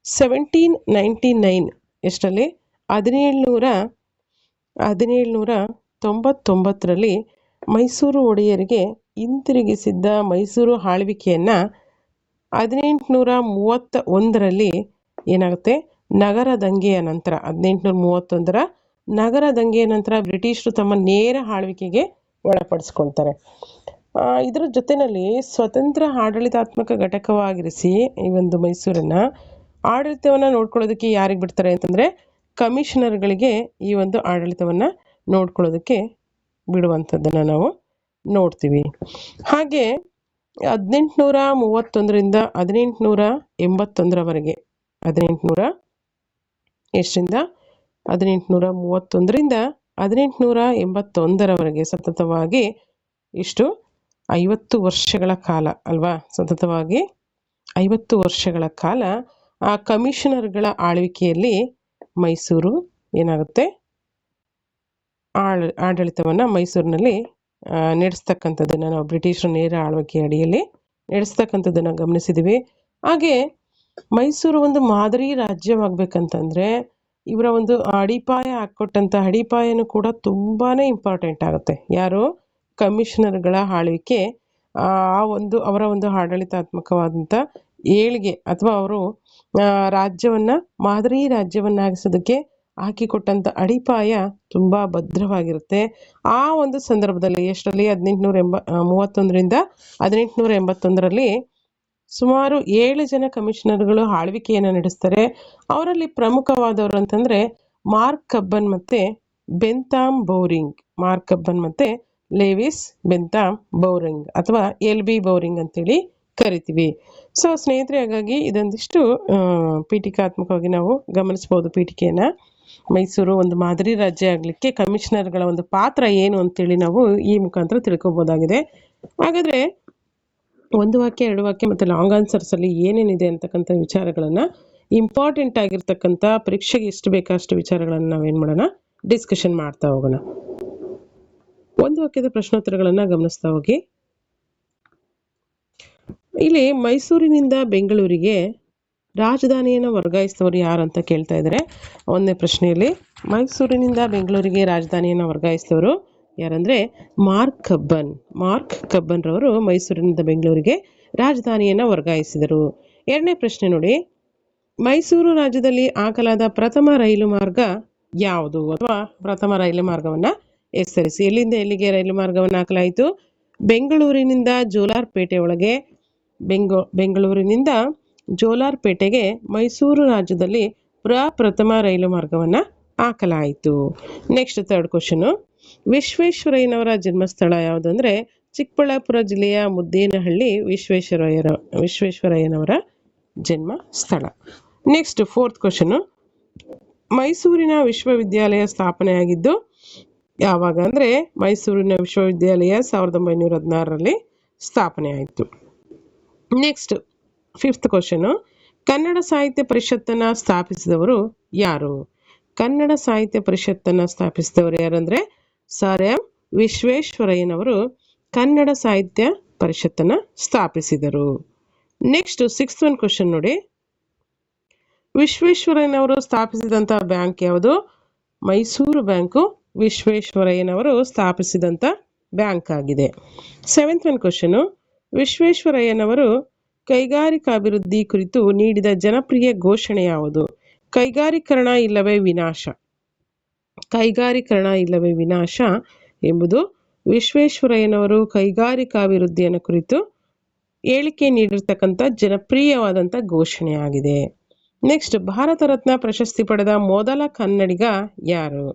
1799 ಎಷ್ಟರಲ್ಲಿ 1799ರಲ್ಲಿ ಮೈಸೂರು ಒಡೆಯರಿಗೆ ಹಿಂತಿರುಗಿಸಿದ್ದ ಮೈಸೂರು ಆಳ್ವಿಕೆಯನ್ನು 1831ರಲ್ಲಿ ಏನಾಗುತ್ತೆ, ನಗರ ದಂಗೆಯ ನಂತರ 1831ರ ನಗರ ದಂಗೆಯ ನಂತರ ಬ್ರಿಟಿಷರು ತಮ್ಮ ನೇರ ಆಳ್ವಿಕೆಗೆ ಒಳಪಡಿಸ್ಕೊಳ್ತಾರೆ. ಇದರ ಜೊತೆಯಲ್ಲಿ ಸ್ವತಂತ್ರ ಆಡಳಿತಾತ್ಮಕ ಘಟಕವಾಗಿರಿಸಿ ಈ ಒಂದು ಮೈಸೂರನ್ನು ಆಡಳಿತವನ್ನು ನೋಡ್ಕೊಳ್ಳೋದಕ್ಕೆ ಯಾರಿಗೆ ಬಿಡ್ತಾರೆ ಅಂತಂದರೆ, ಕಮಿಷನರ್ಗಳಿಗೆ ಈ ಒಂದು ಆಡಳಿತವನ್ನು ನೋಡ್ಕೊಳ್ಳೋದಕ್ಕೆ ಬಿಡುವಂಥದ್ದನ್ನು ನಾವು ನೋಡ್ತೀವಿ. ಹಾಗೆ 1831ರಿಂದ 1881ರವರೆಗೆ 1831ರಿಂದ 1881ರವರೆಗೆ ಸತತವಾಗಿ ಇಷ್ಟು 50 ವರ್ಷಗಳ ಕಾಲ ಅಲ್ವಾ, ಸತತವಾಗಿ 50 ವರ್ಷಗಳ ಕಾಲ ಆ ಕಮಿಷನರ್ಗಳ ಆಳ್ವಿಕೆಯಲ್ಲಿ ಮೈಸೂರು ಏನಾಗುತ್ತೆ, ಆಡಳಿತವನ್ನು ಮೈಸೂರಿನಲ್ಲಿ ನಡೆಸ್ತಕ್ಕಂಥದ್ದನ್ನು ನಾವು ಬ್ರಿಟಿಷರ ನೇರ ಆಳ್ವಿಕೆ ಅಡಿಯಲ್ಲಿ ನಡೆಸ್ತಕ್ಕಂಥದ್ದನ್ನು ಗಮನಿಸಿದ್ದೀವಿ. ಹಾಗೆ ಮೈಸೂರು ಒಂದು ಮಾದರಿ ರಾಜ್ಯವಾಗಬೇಕಂತಂದರೆ ಇವರ ಒಂದು ಅಡಿಪಾಯ ಹಾಕ್ಕೊಟ್ಟಂಥ ಅಡಿಪಾಯನೂ ಕೂಡ ತುಂಬಾ ಇಂಪಾರ್ಟೆಂಟ್ ಆಗುತ್ತೆ. ಯಾರು, ಕಮಿಷನರ್ಗಳ ಆಳ್ವಿಕೆ, ಅವರ ಒಂದು ಆಡಳಿತಾತ್ಮಕವಾದಂಥ ಏಳಿಗೆ ಅಥವಾ ಅವರು ರಾಜ್ಯವನ್ನು ಮಾದರಿ ರಾಜ್ಯವನ್ನಾಗಿಸೋದಕ್ಕೆ ಹಾಕಿಕೊಟ್ಟಂಥ ಅಡಿಪಾಯ ತುಂಬ ಭದ್ರವಾಗಿರುತ್ತೆ. ಆ ಒಂದು ಸಂದರ್ಭದಲ್ಲಿ ಎಷ್ಟರಲ್ಲಿ 1831ರಿಂದ 1881ರಲ್ಲಿ ಸುಮಾರು 7 ಜನ ಕಮಿಷನರ್ಗಳು ಆಳ್ವಿಕೆಯನ್ನು ನಡೆಸ್ತಾರೆ. ಅವರಲ್ಲಿ ಪ್ರಮುಖವಾದವರು ಅಂತಂದರೆ ಮಾರ್ಕ್ ಕಬ್ಬನ್ ಮತ್ತು ಬೆಂತಾಮ್ ಬೌರಿಂಗ್. ಮಾರ್ಕ್ ಕಬ್ಬನ್ ಮತ್ತು ಲೇವಿಸ್ ಬೆಂತಾಮ್ ಬೌರಿಂಗ್ ಅಥವಾ LB ಬೌರಿಂಗ್ ಅಂತೇಳಿ ಕರಿತೀವಿ. ಸೊ ಸ್ನೇಹಿತರೆ, ಹಾಗಾಗಿ ಇದೊಂದಿಷ್ಟು ಪೀಠಿಕಾತ್ಮಕವಾಗಿ ನಾವು ಗಮನಿಸ್ಬೋದು ಪೀಠಿಕೆಯನ್ನು. ಮೈಸೂರು ಒಂದು ಮಾದರಿ ರಾಜ್ಯ ಆಗಲಿಕ್ಕೆ ಕಮಿಷನರ್ಗಳ ಒಂದು ಪಾತ್ರ ಏನು ಅಂತೇಳಿ ನಾವು ಈ ಮುಖಾಂತರ ತಿಳ್ಕೊಬೋದಾಗಿದೆ. ಹಾಗಾದರೆ ಒಂದು ವಾಕ್ಯ, 2 ವಾಕ್ಯ ಮತ್ತು ಲಾಂಗ್ ಆನ್ಸರ್ಸಲ್ಲಿ ಏನೇನಿದೆ ಅಂತಕ್ಕಂಥ ವಿಚಾರಗಳನ್ನು, ಇಂಪಾರ್ಟೆಂಟ್ ಆಗಿರ್ತಕ್ಕಂಥ ಪರೀಕ್ಷೆಗೆ ಎಷ್ಟು ಬೇಕೋ ಅಷ್ಟು ವಿಚಾರಗಳನ್ನು ನಾವೇನು ಮಾಡೋಣ, ಡಿಸ್ಕಷನ್ ಮಾಡ್ತಾ ಹೋಗೋಣ. ಒಂದು ವಾಕ್ಯದ ಪ್ರಶ್ನೋತ್ತರಗಳನ್ನು ಗಮನಿಸ್ತಾ ಹೋಗಿ. ಇಲ್ಲಿ ಮೈಸೂರಿನಿಂದ ಬೆಂಗಳೂರಿಗೆ ರಾಜಧಾನಿಯನ್ನು ವರ್ಗಾಯಿಸಿದವರು ಯಾರು ಅಂತ ಕೇಳ್ತಾ ಇದ್ದಾರೆ. ಒಂದನೇ ಪ್ರಶ್ನೆಯಲ್ಲಿ ಮೈಸೂರಿನಿಂದ ಬೆಂಗಳೂರಿಗೆ ರಾಜಧಾನಿಯನ್ನು ವರ್ಗಾಯಿಸಿದವರು ಯಾರಂದರೆ ಮಾರ್ಕ್ ಕಬ್ಬನ್ ರವರು ಮೈಸೂರಿನಿಂದ ಬೆಂಗಳೂರಿಗೆ ರಾಜಧಾನಿಯನ್ನು ವರ್ಗಾಯಿಸಿದರು. ಎರಡನೇ ಪ್ರಶ್ನೆ ನೋಡಿ, ಮೈಸೂರು ರಾಜ್ಯದಲ್ಲಿ ಹಾಕಲಾದ ಪ್ರಥಮ ರೈಲು ಮಾರ್ಗ ಯಾವುದು ಅಥವಾ ಪ್ರಥಮ ರೈಲು ಮಾರ್ಗವನ್ನು ಹೆಸರಿಸಿ. ಎಲ್ಲಿಂದ ಎಲ್ಲಿಗೆ ರೈಲು ಮಾರ್ಗವನ್ನು ಹಾಕಲಾಯಿತು? ಬೆಂಗಳೂರಿನಿಂದ ಜೋಲಾರ್ಪೇಟೆ ಒಳಗೆ ಬೆಂಗಳೂರಿನಿಂದ ಜೋಲಾರ್ಪೇಟೆಗೆ ಮೈಸೂರು ರಾಜ್ಯದಲ್ಲಿ ಪ್ರಪ್ರಥಮ ರೈಲು ಮಾರ್ಗವನ್ನು ಹಾಕಲಾಯಿತು. ನೆಕ್ಸ್ಟ್ ಥರ್ಡ್ ಕ್ವಶನು, ವಿಶ್ವೇಶ್ವರಯ್ಯನವರ ಜನ್ಮಸ್ಥಳ ಯಾವುದು ಅಂದರೆ ಚಿಕ್ಕಬಳ್ಳಾಪುರ ಜಿಲ್ಲೆಯ ಮುದ್ದೇನಹಳ್ಳಿ ವಿಶ್ವೇಶ್ವರಯ್ಯನವರ ಜನ್ಮ ಸ್ಥಳ. ನೆಕ್ಸ್ಟ್ ಫೋರ್ತ್ ಕ್ವಶನು, ಮೈಸೂರಿನ ವಿಶ್ವವಿದ್ಯಾಲಯ ಸ್ಥಾಪನೆಯಾಗಿದ್ದು ಯಾವಾಗ ಅಂದರೆ ಮೈಸೂರಿನ ವಿಶ್ವವಿದ್ಯಾಲಯ 1916ರಲ್ಲಿ ಸ್ಥಾಪನೆ ಆಯಿತು. ನೆಕ್ಸ್ಟ್ ಫಿಫ್ತ್ ಕ್ವಶನು, ಕನ್ನಡ ಸಾಹಿತ್ಯ ಪರಿಷತ್ತನ್ನು ಸ್ಥಾಪಿಸಿದವರು ಯಾರು? ಕನ್ನಡ ಸಾಹಿತ್ಯ ಪರಿಷತ್ತನ್ನು ಸ್ಥಾಪಿಸಿದವರು ಯಾರಂದರೆ ಸರ್ ಎಂ ವಿಶ್ವೇಶ್ವರಯ್ಯನವರು ಕನ್ನಡ ಸಾಹಿತ್ಯ ಪರಿಷತ್ತನ್ನು ಸ್ಥಾಪಿಸಿದರು. ನೆಕ್ಸ್ಟ್ ಸಿಕ್ಸ್ತ್ ಒನ್ ಕ್ವಶನ್ ನೋಡಿ, ವಿಶ್ವೇಶ್ವರಯ್ಯನವರು ಸ್ಥಾಪಿಸಿದಂಥ ಬ್ಯಾಂಕ್ ಯಾವುದು? ಮೈಸೂರು ಬ್ಯಾಂಕು ವಿಶ್ವೇಶ್ವರಯ್ಯನವರು ಸ್ಥಾಪಿಸಿದಂಥ ಬ್ಯಾಂಕ್ ಆಗಿದೆ. ಸೆವೆಂತ್ ಒನ್ ಕ್ವಶನು, ವಿಶ್ವೇಶ್ವರಯ್ಯನವರು ಕೈಗಾರಿಕಾಭಿವೃದ್ಧಿ ಕುರಿತು ನೀಡಿದ ಜನಪ್ರಿಯ ಘೋಷಣೆ ಯಾವುದು? ಕೈಗಾರೀಕರಣ ಇಲ್ಲವೇ ವಿನಾಶ. ಕೈಗಾರೀಕರಣ ಇಲ್ಲವೇ ವಿನಾಶ ಎಂಬುದು ವಿಶ್ವೇಶ್ವರಯ್ಯನವರು ಕೈಗಾರಿಕಾಭಿವೃದ್ಧಿಯನ್ನು ಕುರಿತು ಹೇಳಿಕೆ ನೀಡಿರ್ತಕ್ಕಂಥ ಜನಪ್ರಿಯವಾದಂಥ ಘೋಷಣೆಯಾಗಿದೆ. ನೆಕ್ಸ್ಟ್ ಭಾರತ ರತ್ನ ಪ್ರಶಸ್ತಿ ಪಡೆದ ಮೊದಲ ಕನ್ನಡಿಗ ಯಾರು?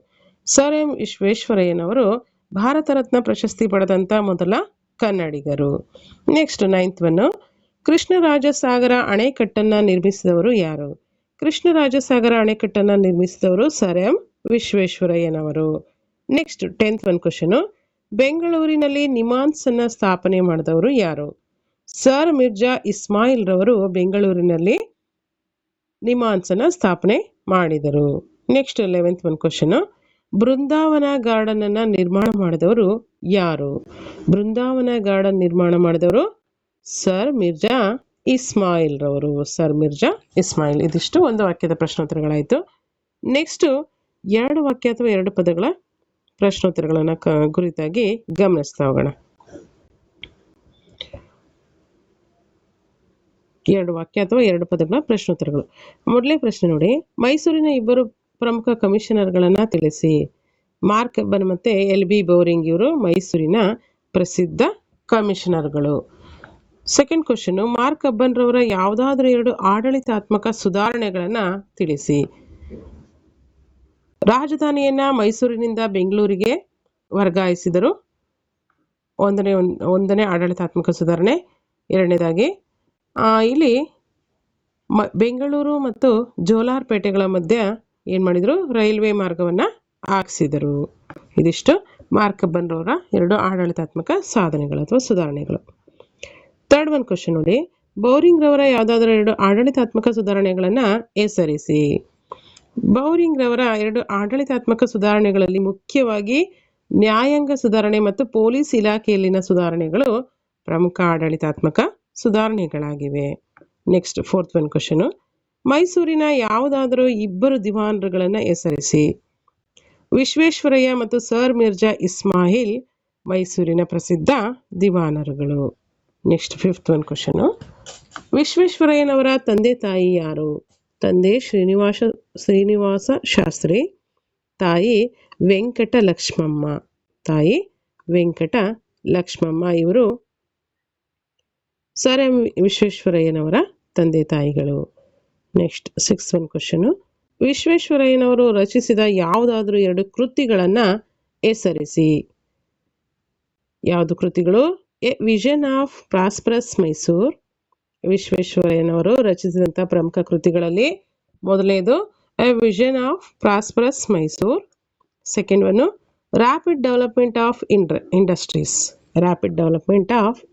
ಸರ್ ಎಂ ವಿಶ್ವೇಶ್ವರಯ್ಯನವರು ಭಾರತ ರತ್ನ ಪ್ರಶಸ್ತಿ ಪಡೆದಂಥ ಮೊದಲ ಕನ್ನಡಿಗರು. ನೆಕ್ಸ್ಟ್ ನೈನ್ತ್ ಒನ್, ಕೃಷ್ಣರಾಜಸಾಗರ ಅಣೆಕಟ್ಟನ್ನು ನಿರ್ಮಿಸಿದವರು ಯಾರು? ಕೃಷ್ಣರಾಜಸಾಗರ ಅಣೆಕಟ್ಟನ್ನು ನಿರ್ಮಿಸಿದವರು ಸರ್ ಎಂ ವಿಶ್ವೇಶ್ವರಯ್ಯನವರು. ನೆಕ್ಸ್ಟ್ ಟೆಂತ್ ಒನ್ ಕ್ವಶನು, ಬೆಂಗಳೂರಿನಲ್ಲಿ ನಿಮಾನ್ಸ್ ಅನ್ನು ಸ್ಥಾಪನೆ ಮಾಡಿದವರು ಯಾರು? ಸರ್ ಮಿರ್ಜಾ ಇಸ್ಮಾಯಿಲ್ ರವರು ಬೆಂಗಳೂರಿನಲ್ಲಿ ನಿಮಾನ್ಸ್ ಅನ್ನು ಸ್ಥಾಪನೆ ಮಾಡಿದರು. ನೆಕ್ಸ್ಟ್ 11th ಒನ್ ಕ್ವಶನು, ಬೃಂದಾವನ ಗಾರ್ಡನ್ ಅನ್ನು ನಿರ್ಮಾಣ ಮಾಡಿದವರು ಯಾರು? ಬೃಂದಾವನ ಗಾರ್ಡನ್ ನಿರ್ಮಾಣ ಮಾಡಿದವರು ಸರ್ ಮಿರ್ಜಾ ಇಸ್ಮಾಯಿಲ್ ರವರು. ಸರ್ ಮಿರ್ಜಾ ಇಸ್ಮಾಯಿಲ್. ಇದಿಷ್ಟು ಒಂದು ವಾಕ್ಯದ ಪ್ರಶ್ನೋತ್ತರಗಳಾಯಿತು. ನೆಕ್ಸ್ಟ್ 2 ವಾಕ್ಯ ಅಥವಾ 2 ಪದಗಳ ಪ್ರಶ್ನೋತ್ತರಗಳನ್ನು ಕುರಿತಾಗಿ ಗಮನಿಸ್ತಾ ಹೋಗೋಣ. 2 ವಾಕ್ಯ ಅಥವಾ 2 ಪದಗಳ ಪ್ರಶ್ನೋತ್ತರಗಳು. ಮೊದಲೇ ಪ್ರಶ್ನೆ ನೋಡಿ, ಮೈಸೂರಿನ 2 ಪ್ರಮುಖ ಕಮಿಷನರ್ಗಳನ್ನು ತಿಳಿಸಿ. ಮಾರ್ಕ್ ಕಬ್ಬನ್ ಮತ್ತು LB ಬೋರಿಂಗ್ ಇವರು ಮೈಸೂರಿನ ಪ್ರಸಿದ್ಧ ಕಮಿಷನರ್ಗಳು. ಸೆಕೆಂಡ್ ಕ್ವಶನು, ಮಾರ್ಕ್ ಕಬ್ಬನ್ ರವರ ಯಾವುದಾದ್ರೂ 2 ಆಡಳಿತಾತ್ಮಕ ಸುಧಾರಣೆಗಳನ್ನು ತಿಳಿಸಿ. ರಾಜಧಾನಿಯನ್ನ ಮೈಸೂರಿನಿಂದ ಬೆಂಗಳೂರಿಗೆ ವರ್ಗಾಯಿಸಿದರು, ಒಂದನೇ ಆಡಳಿತಾತ್ಮಕ ಸುಧಾರಣೆ. ಎರಡನೇದಾಗಿ ಇಲ್ಲಿ ಬೆಂಗಳೂರು ಮತ್ತು ಜೋಲಾರ್ಪೇಟೆಗಳ ಮಧ್ಯೆ ಏನು ಮಾಡಿದರು? ರೈಲ್ವೆ ಮಾರ್ಗವನ್ನು ಹಾಕಿಸಿದರು. ಇದಿಷ್ಟು ಮಾರ್ಕ್ ಕಬ್ಬನ್ ರವರ 2 ಆಡಳಿತಾತ್ಮಕ ಸಾಧನೆಗಳು ಅಥವಾ ಸುಧಾರಣೆಗಳು. ಥರ್ಡ್ ಒನ್ ಕ್ವಶನ್ ನೋಡಿ, ಬೋರಿಂಗ್ ರವರ ಯಾವುದಾದ್ರೂ 2 ಆಡಳಿತಾತ್ಮಕ ಸುಧಾರಣೆಗಳನ್ನು ಹೆಸರಿಸಿ. ಬೋರಿಂಗ್ ರವರ 2 ಆಡಳಿತಾತ್ಮಕ ಸುಧಾರಣೆಗಳಲ್ಲಿ ಮುಖ್ಯವಾಗಿ ನ್ಯಾಯಾಂಗ ಸುಧಾರಣೆ ಮತ್ತು ಪೊಲೀಸ್ ಇಲಾಖೆಯಲ್ಲಿನ ಸುಧಾರಣೆಗಳು ಪ್ರಮುಖ ಆಡಳಿತಾತ್ಮಕ ಸುಧಾರಣೆಗಳಾಗಿವೆ. ನೆಕ್ಸ್ಟ್ ಫೋರ್ತ್ ಒನ್ ಕ್ವಶನು, ಮೈಸೂರಿನ ಯಾವುದಾದರೂ 2 ದಿವಾನರುಗಳನ್ನು ಹೆಸರಿಸಿ. ವಿಶ್ವೇಶ್ವರಯ್ಯ ಮತ್ತು ಸರ್ ಮಿರ್ಜಾ ಇಸ್ಮಾಯಿಲ್ ಮೈಸೂರಿನ ಪ್ರಸಿದ್ಧ ದಿವಾನರುಗಳು. ನೆಕ್ಸ್ಟ್ ಫಿಫ್ತ್ ಒನ್ ಕ್ವಶನು, ವಿಶ್ವೇಶ್ವರಯ್ಯನವರ ತಂದೆ ತಾಯಿ ಯಾರು? ತಂದೆ ಶ್ರೀನಿವಾಸ ಶಾಸ್ತ್ರಿ, ತಾಯಿ ವೆಂಕಟ ಲಕ್ಷ್ಮಮ್ಮ. ಇವರು ಸರ್ ಎಂ ವಿಶ್ವೇಶ್ವರಯ್ಯನವರ ತಂದೆ ತಾಯಿಗಳು. ನೆಕ್ಸ್ಟ್ 6th ಒನ್ ಕ್ವಶನು, ವಿಶ್ವೇಶ್ವರಯ್ಯನವರು ರಚಿಸಿದ ಯಾವುದಾದ್ರೂ 2 ಕೃತಿಗಳನ್ನು ಹೆಸರಿಸಿ. ಯಾವುದು ಕೃತಿಗಳು? A vision of prosperous Mysore. ವಿಶ್ವೇಶ್ವರಯ್ಯನವರು ರಚಿಸಿದಂಥ ಪ್ರಮುಖ ಕೃತಿಗಳಲ್ಲಿ ಮೊದಲನೇದು a vision of prosperous Mysore. Second one rapid development of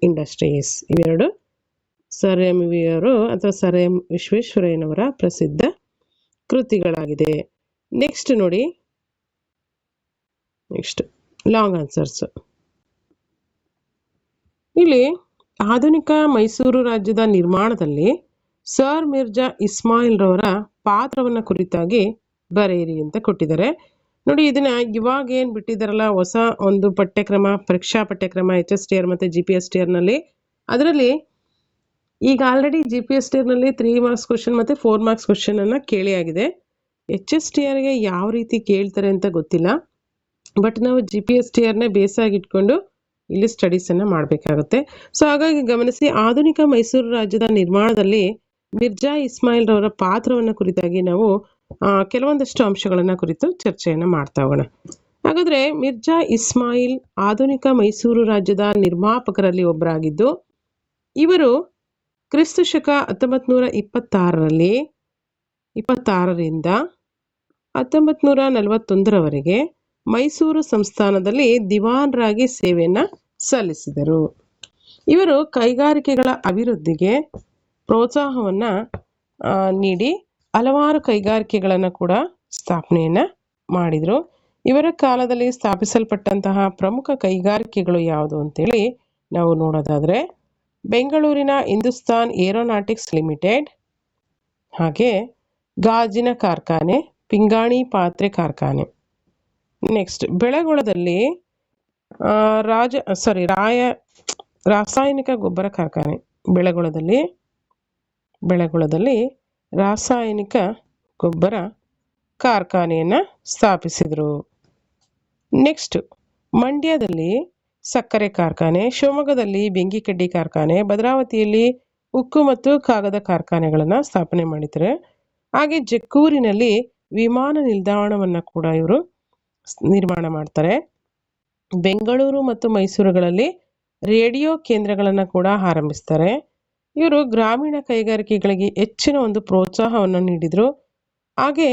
industries. ಇವೆರಡು ಸರ್ ಎಂ ವಿಯವರು ಅಥವಾ ಸರ್ ಎಂ ವಿಶ್ವೇಶ್ವರಯ್ಯನವರ ಪ್ರಸಿದ್ಧ ಕೃತಿಗಳಾಗಿದೆ. ನೆಕ್ಸ್ಟ್ ನೋಡಿ, ಲಾಂಗ್ ಆನ್ಸರ್ಸ್. ಇಲ್ಲಿ ಆಧುನಿಕ ಮೈಸೂರು ರಾಜ್ಯದ ನಿರ್ಮಾಣದಲ್ಲಿ ಸರ್ ಮಿರ್ಜಾ ಇಸ್ಮಾಯಿಲ್ ರವರ ಪಾತ್ರವನ್ನು ಕುರಿತಾಗಿ ಬರೆಯಿರಿ ಅಂತ ಕೊಟ್ಟಿದ್ದಾರೆ. ನೋಡಿ, ಇದನ್ನ ಇವಾಗ ಏನು ಬಿಟ್ಟಿದ್ದಾರಲ್ಲ ಹೊಸ ಒಂದು ಪಠ್ಯಕ್ರಮ, ಪರೀಕ್ಷಾ ಪಠ್ಯಕ್ರಮ HSTR ಮತ್ತು GPSTR ನಲ್ಲಿ, ಅದರಲ್ಲಿ ಈಗ ಆಲ್ರೆಡಿ GPSTR ನಲ್ಲಿ 3 ಮಾರ್ಕ್ಸ್ ಕ್ವಶನ್ ಮತ್ತು 4 ಮಾರ್ಕ್ಸ್ ಕ್ವಶನ್ ಅನ್ನ ಕೇಳಿ ಆಗಿದೆ. HSTRಗೆ ಯಾವ ರೀತಿ ಕೇಳ್ತಾರೆ ಅಂತ ಗೊತ್ತಿಲ್ಲ, ಬಟ್ ನಾವು GPSTRನೇ ಬೇಸಾಗಿ ಇಟ್ಕೊಂಡು ಇಲ್ಲಿ ಸ್ಟಡೀಸನ್ನು ಮಾಡಬೇಕಾಗುತ್ತೆ. ಸೊ ಹಾಗಾಗಿ ಗಮನಿಸಿ, ಆಧುನಿಕ ಮೈಸೂರು ರಾಜ್ಯದ ನಿರ್ಮಾಣದಲ್ಲಿ ಮಿರ್ಜಾ ಇಸ್ಮಾಯಿಲ್ ರವರ ಪಾತ್ರವನ್ನು ಕುರಿತಾಗಿ ನಾವು ಕೆಲವೊಂದಷ್ಟು ಅಂಶಗಳನ್ನು ಕುರಿತು ಚರ್ಚೆಯನ್ನು ಮಾಡ್ತಾ ಹೋಗೋಣ. ಹಾಗಾದರೆ ಮಿರ್ಜಾ ಇಸ್ಮಾಯಿಲ್ ಆಧುನಿಕ ಮೈಸೂರು ರಾಜ್ಯದ ನಿರ್ಮಾಪಕರಲ್ಲಿ ಒಬ್ಬರಾಗಿದ್ದು, ಇವರು ಕ್ರಿಸ್ತ ಶಕ 1926ರಲ್ಲಿ 26ರಿಂದ 1941ರವರೆಗೆ ಮೈಸೂರು ಸಂಸ್ಥಾನದಲ್ಲಿ ದಿವಾನ್ರಾಗಿ ಸೇವೆಯನ್ನು ಸಲ್ಲಿಸಿದರು. ಇವರು ಕೈಗಾರಿಕೆಗಳ ಅಭಿವೃದ್ಧಿಗೆ ಪ್ರೋತ್ಸಾಹವನ್ನು ನೀಡಿ ಹಲವಾರು ಕೈಗಾರಿಕೆಗಳನ್ನು ಕೂಡ ಸ್ಥಾಪನೆಯನ್ನು ಮಾಡಿದರು. ಇವರ ಕಾಲದಲ್ಲಿ ಸ್ಥಾಪಿಸಲ್ಪಟ್ಟಂತಹ ಪ್ರಮುಖ ಕೈಗಾರಿಕೆಗಳು ಯಾವುದು ಅಂತೇಳಿ ನಾವು ನೋಡೋದಾದರೆ ಬೆಂಗಳೂರಿನ ಹಿಂದೂಸ್ತಾನ್ ಏರೋನಾಟಿಕ್ಸ್ ಲಿಮಿಟೆಡ್, ಹಾಗೆ ಗಾಜಿನ ಕಾರ್ಖಾನೆ, ಪಿಂಗಾಣಿ ಪಾತ್ರೆ ಕಾರ್ಖಾನೆ. ನೆಕ್ಸ್ಟ್ ಬೆಳಗೊಳದಲ್ಲಿ ರಾಸಾಯನಿಕ ಗೊಬ್ಬರ ಕಾರ್ಖಾನೆ, ಬೆಳಗೊಳದಲ್ಲಿ ರಾಸಾಯನಿಕ ಗೊಬ್ಬರ ಕಾರ್ಖಾನೆಯನ್ನು ಸ್ಥಾಪಿಸಿದರು. ನೆಕ್ಸ್ಟ್ ಮಂಡ್ಯದಲ್ಲಿ ಸಕ್ಕರೆ ಕಾರ್ಖಾನೆ, ಶಿವಮೊಗ್ಗದಲ್ಲಿ ಬೆಂಕಿ ಕಡ್ಡಿ ಕಾರ್ಖಾನೆ, ಭದ್ರಾವತಿಯಲ್ಲಿ ಉಕ್ಕು ಮತ್ತು ಕಾಗದ ಕಾರ್ಖಾನೆಗಳನ್ನು ಸ್ಥಾಪನೆ ಮಾಡಿದ್ದಾರೆ. ಹಾಗೆ ಜಕ್ಕೂರಿನಲ್ಲಿ ವಿಮಾನ ನಿಲ್ದಾಣವನ್ನು ಕೂಡ ಇವರು ನಿರ್ಮಾಣ ಮಾಡ್ತಾರೆ. ಬೆಂಗಳೂರು ಮತ್ತು ಮೈಸೂರುಗಳಲ್ಲಿ ರೇಡಿಯೋ ಕೇಂದ್ರಗಳನ್ನು ಕೂಡ ಆರಂಭಿಸ್ತಾರೆ. ಇವರು ಗ್ರಾಮೀಣ ಕೈಗಾರಿಕೆಗಳಿಗೆ ಹೆಚ್ಚಿನ ಒಂದು ಪ್ರೋತ್ಸಾಹವನ್ನು ನೀಡಿದರು. ಹಾಗೆ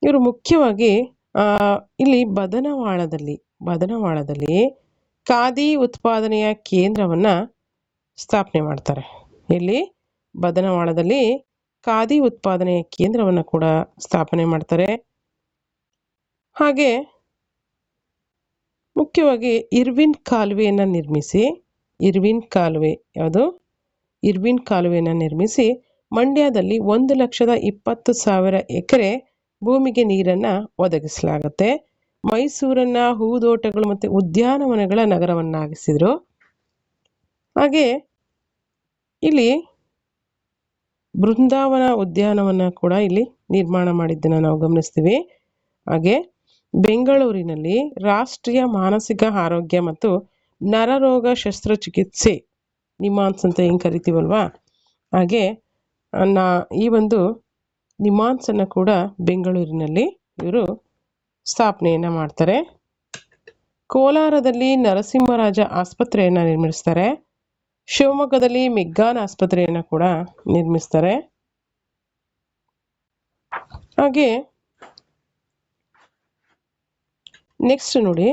ಇವರು ಮುಖ್ಯವಾಗಿ ಇಲ್ಲಿ ಬದನವಾಳದಲ್ಲಿ ಖಾದಿ ಉತ್ಪಾದನೆಯ ಕೇಂದ್ರವನ್ನು ಸ್ಥಾಪನೆ ಮಾಡ್ತಾರೆ. ಇಲ್ಲಿ ಬದನವಾಳದಲ್ಲಿ ಖಾದಿ ಉತ್ಪಾದನೆಯ ಕೇಂದ್ರವನ್ನು ಕೂಡ ಸ್ಥಾಪನೆ ಮಾಡ್ತಾರೆ. ಹಾಗೆ ಮುಖ್ಯವಾಗಿ ಇರ್ವಿನ್ ಕಾಲುವೆಯನ್ನು ನಿರ್ಮಿಸಿ ಮಂಡ್ಯದಲ್ಲಿ 1,20,000 ಎಕರೆ ಭೂಮಿಗೆ ನೀರನ್ನು ಒದಗಿಸಲಾಗುತ್ತೆ. ಮೈಸೂರನ್ನ ಹೂದೋಟಗಳು ಮತ್ತು ಉದ್ಯಾನವನಗಳ ನಗರವನ್ನಾಗಿಸಿದರು. ಹಾಗೆ ಇಲ್ಲಿ ಬೃಂದಾವನ ಉದ್ಯಾನವನ ಕೂಡ ಇಲ್ಲಿ ನಿರ್ಮಾಣ ಮಾಡಿದ್ದನ್ನು ನಾವು ಗಮನಿಸ್ತೀವಿ. ಹಾಗೆ ಬೆಂಗಳೂರಿನಲ್ಲಿ ರಾಷ್ಟ್ರೀಯ ಮಾನಸಿಕ ಆರೋಗ್ಯ ಮತ್ತು ನರರೋಗ ಶಸ್ತ್ರಚಿಕಿತ್ಸೆ ನಿಮಾನ್ಸ್ ಅಂತ ಹೆಂಗೆ ಕರಿತೀವಲ್ವಾ, ಹಾಗೆ ಈ ಒಂದು ನಿಮಾನ್ಸನ್ನು ಕೂಡ ಬೆಂಗಳೂರಿನಲ್ಲಿ ಇವರು ಸ್ಥಾಪನೆಯನ್ನು ಮಾಡ್ತಾರೆ. ಕೋಲಾರದಲ್ಲಿ ನರಸಿಂಹರಾಜ ಆಸ್ಪತ್ರೆಯನ್ನು ನಿರ್ಮಿಸ್ತಾರೆ. ಶಿವಮೊಗ್ಗದಲ್ಲಿ ಮೆಗ್ಗಾನ್ ಆಸ್ಪತ್ರೆಯನ್ನು ಕೂಡ ನಿರ್ಮಿಸ್ತಾರೆ. ಹಾಗೆ ನೆಕ್ಸ್ಟ್ ನೋಡಿ,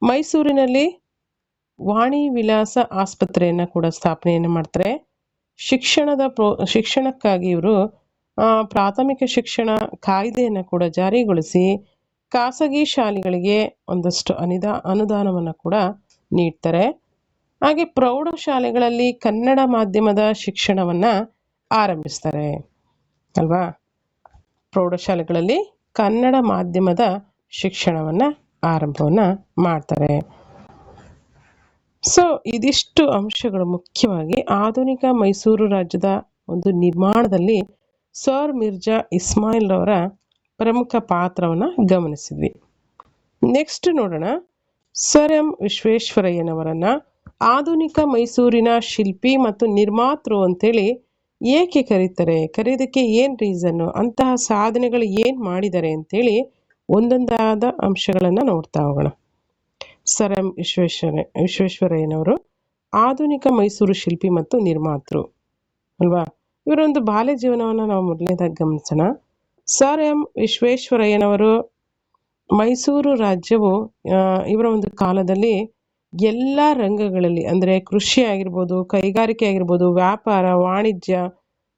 ಮೈಸೂರಿನಲ್ಲಿ ವಾಣಿ ವಿಲಾಸ ಆಸ್ಪತ್ರೆಯನ್ನು ಕೂಡ ಸ್ಥಾಪನೆಯನ್ನು ಮಾಡ್ತಾರೆ. ಶಿಕ್ಷಣಕ್ಕಾಗಿ ಇವರು ಪ್ರಾಥಮಿಕ ಶಿಕ್ಷಣ ಕಾಯ್ದೆಯನ್ನು ಕೂಡ ಜಾರಿಗೊಳಿಸಿ ಖಾಸಗಿ ಶಾಲೆಗಳಿಗೆ ಒಂದಷ್ಟು ಅನುದಾನವನ್ನು ಕೂಡ ನೀಡ್ತಾರೆ. ಹಾಗೆ ಪ್ರೌಢಶಾಲೆಗಳಲ್ಲಿ ಕನ್ನಡ ಮಾಧ್ಯಮದ ಶಿಕ್ಷಣವನ್ನು ಆರಂಭಿಸ್ತಾರೆ ಅಲ್ವಾ. ಪ್ರೌಢಶಾಲೆಗಳಲ್ಲಿ ಕನ್ನಡ ಮಾಧ್ಯಮದ ಶಿಕ್ಷಣವನ್ನು ಆರಂಭವನ್ನು ಮಾಡ್ತಾರೆ. ಸೊ ಇದಿಷ್ಟು ಅಂಶಗಳು ಮುಖ್ಯವಾಗಿ ಆಧುನಿಕ ಮೈಸೂರು ರಾಜ್ಯದ ಒಂದು ನಿರ್ಮಾಣದಲ್ಲಿ ಸರ್ ಮಿರ್ಜಾ ಇಸ್ಮಾಯಿಲ್ ಅವರ ಪ್ರಮುಖ ಪಾತ್ರವನ್ನು ಗಮನಿಸಿದ್ವಿ. ನೆಕ್ಸ್ಟ್ ನೋಡೋಣ, ಸರ್ ಎಂ ವಿಶ್ವೇಶ್ವರಯ್ಯನವರನ್ನ ಆಧುನಿಕ ಮೈಸೂರಿನ ಶಿಲ್ಪಿ ಮತ್ತು ನಿರ್ಮಾತೃ ಅಂತೇಳಿ ಏಕೆ ಕರೆಯೋದಕ್ಕೆ ಏನು ರೀಸನ್ನು, ಅಂತಹ ಸಾಧನೆಗಳು ಏನು ಮಾಡಿದ್ದಾರೆ ಅಂತೇಳಿ ಒಂದೊಂದಾದ ಅಂಶಗಳನ್ನು ನೋಡ್ತಾ ಹೋಗೋಣ. ಸರ್ ಎಂ ವಿಶ್ವೇಶ್ವರಯ್ಯನವರು ಆಧುನಿಕ ಮೈಸೂರು ಶಿಲ್ಪಿ ಮತ್ತು ನಿರ್ಮಾತೃ ಅಲ್ವಾ. ಇವರೊಂದು ಬಾಲ್ಯ ಜೀವನವನ್ನು ನಾವು ಮೊದಲನೇದಾಗಿ ಗಮನಿಸೋಣ. ಸರ್ ಎಂ ವಿಶ್ವೇಶ್ವರಯ್ಯನವರು ಮೈಸೂರು ರಾಜ್ಯವು ಇವರ ಒಂದು ಕಾಲದಲ್ಲಿ ಎಲ್ಲ ರಂಗಗಳಲ್ಲಿ, ಅಂದರೆ ಕೃಷಿ ಆಗಿರ್ಬೋದು, ಕೈಗಾರಿಕೆ ಆಗಿರ್ಬೋದು, ವ್ಯಾಪಾರ, ವಾಣಿಜ್ಯ,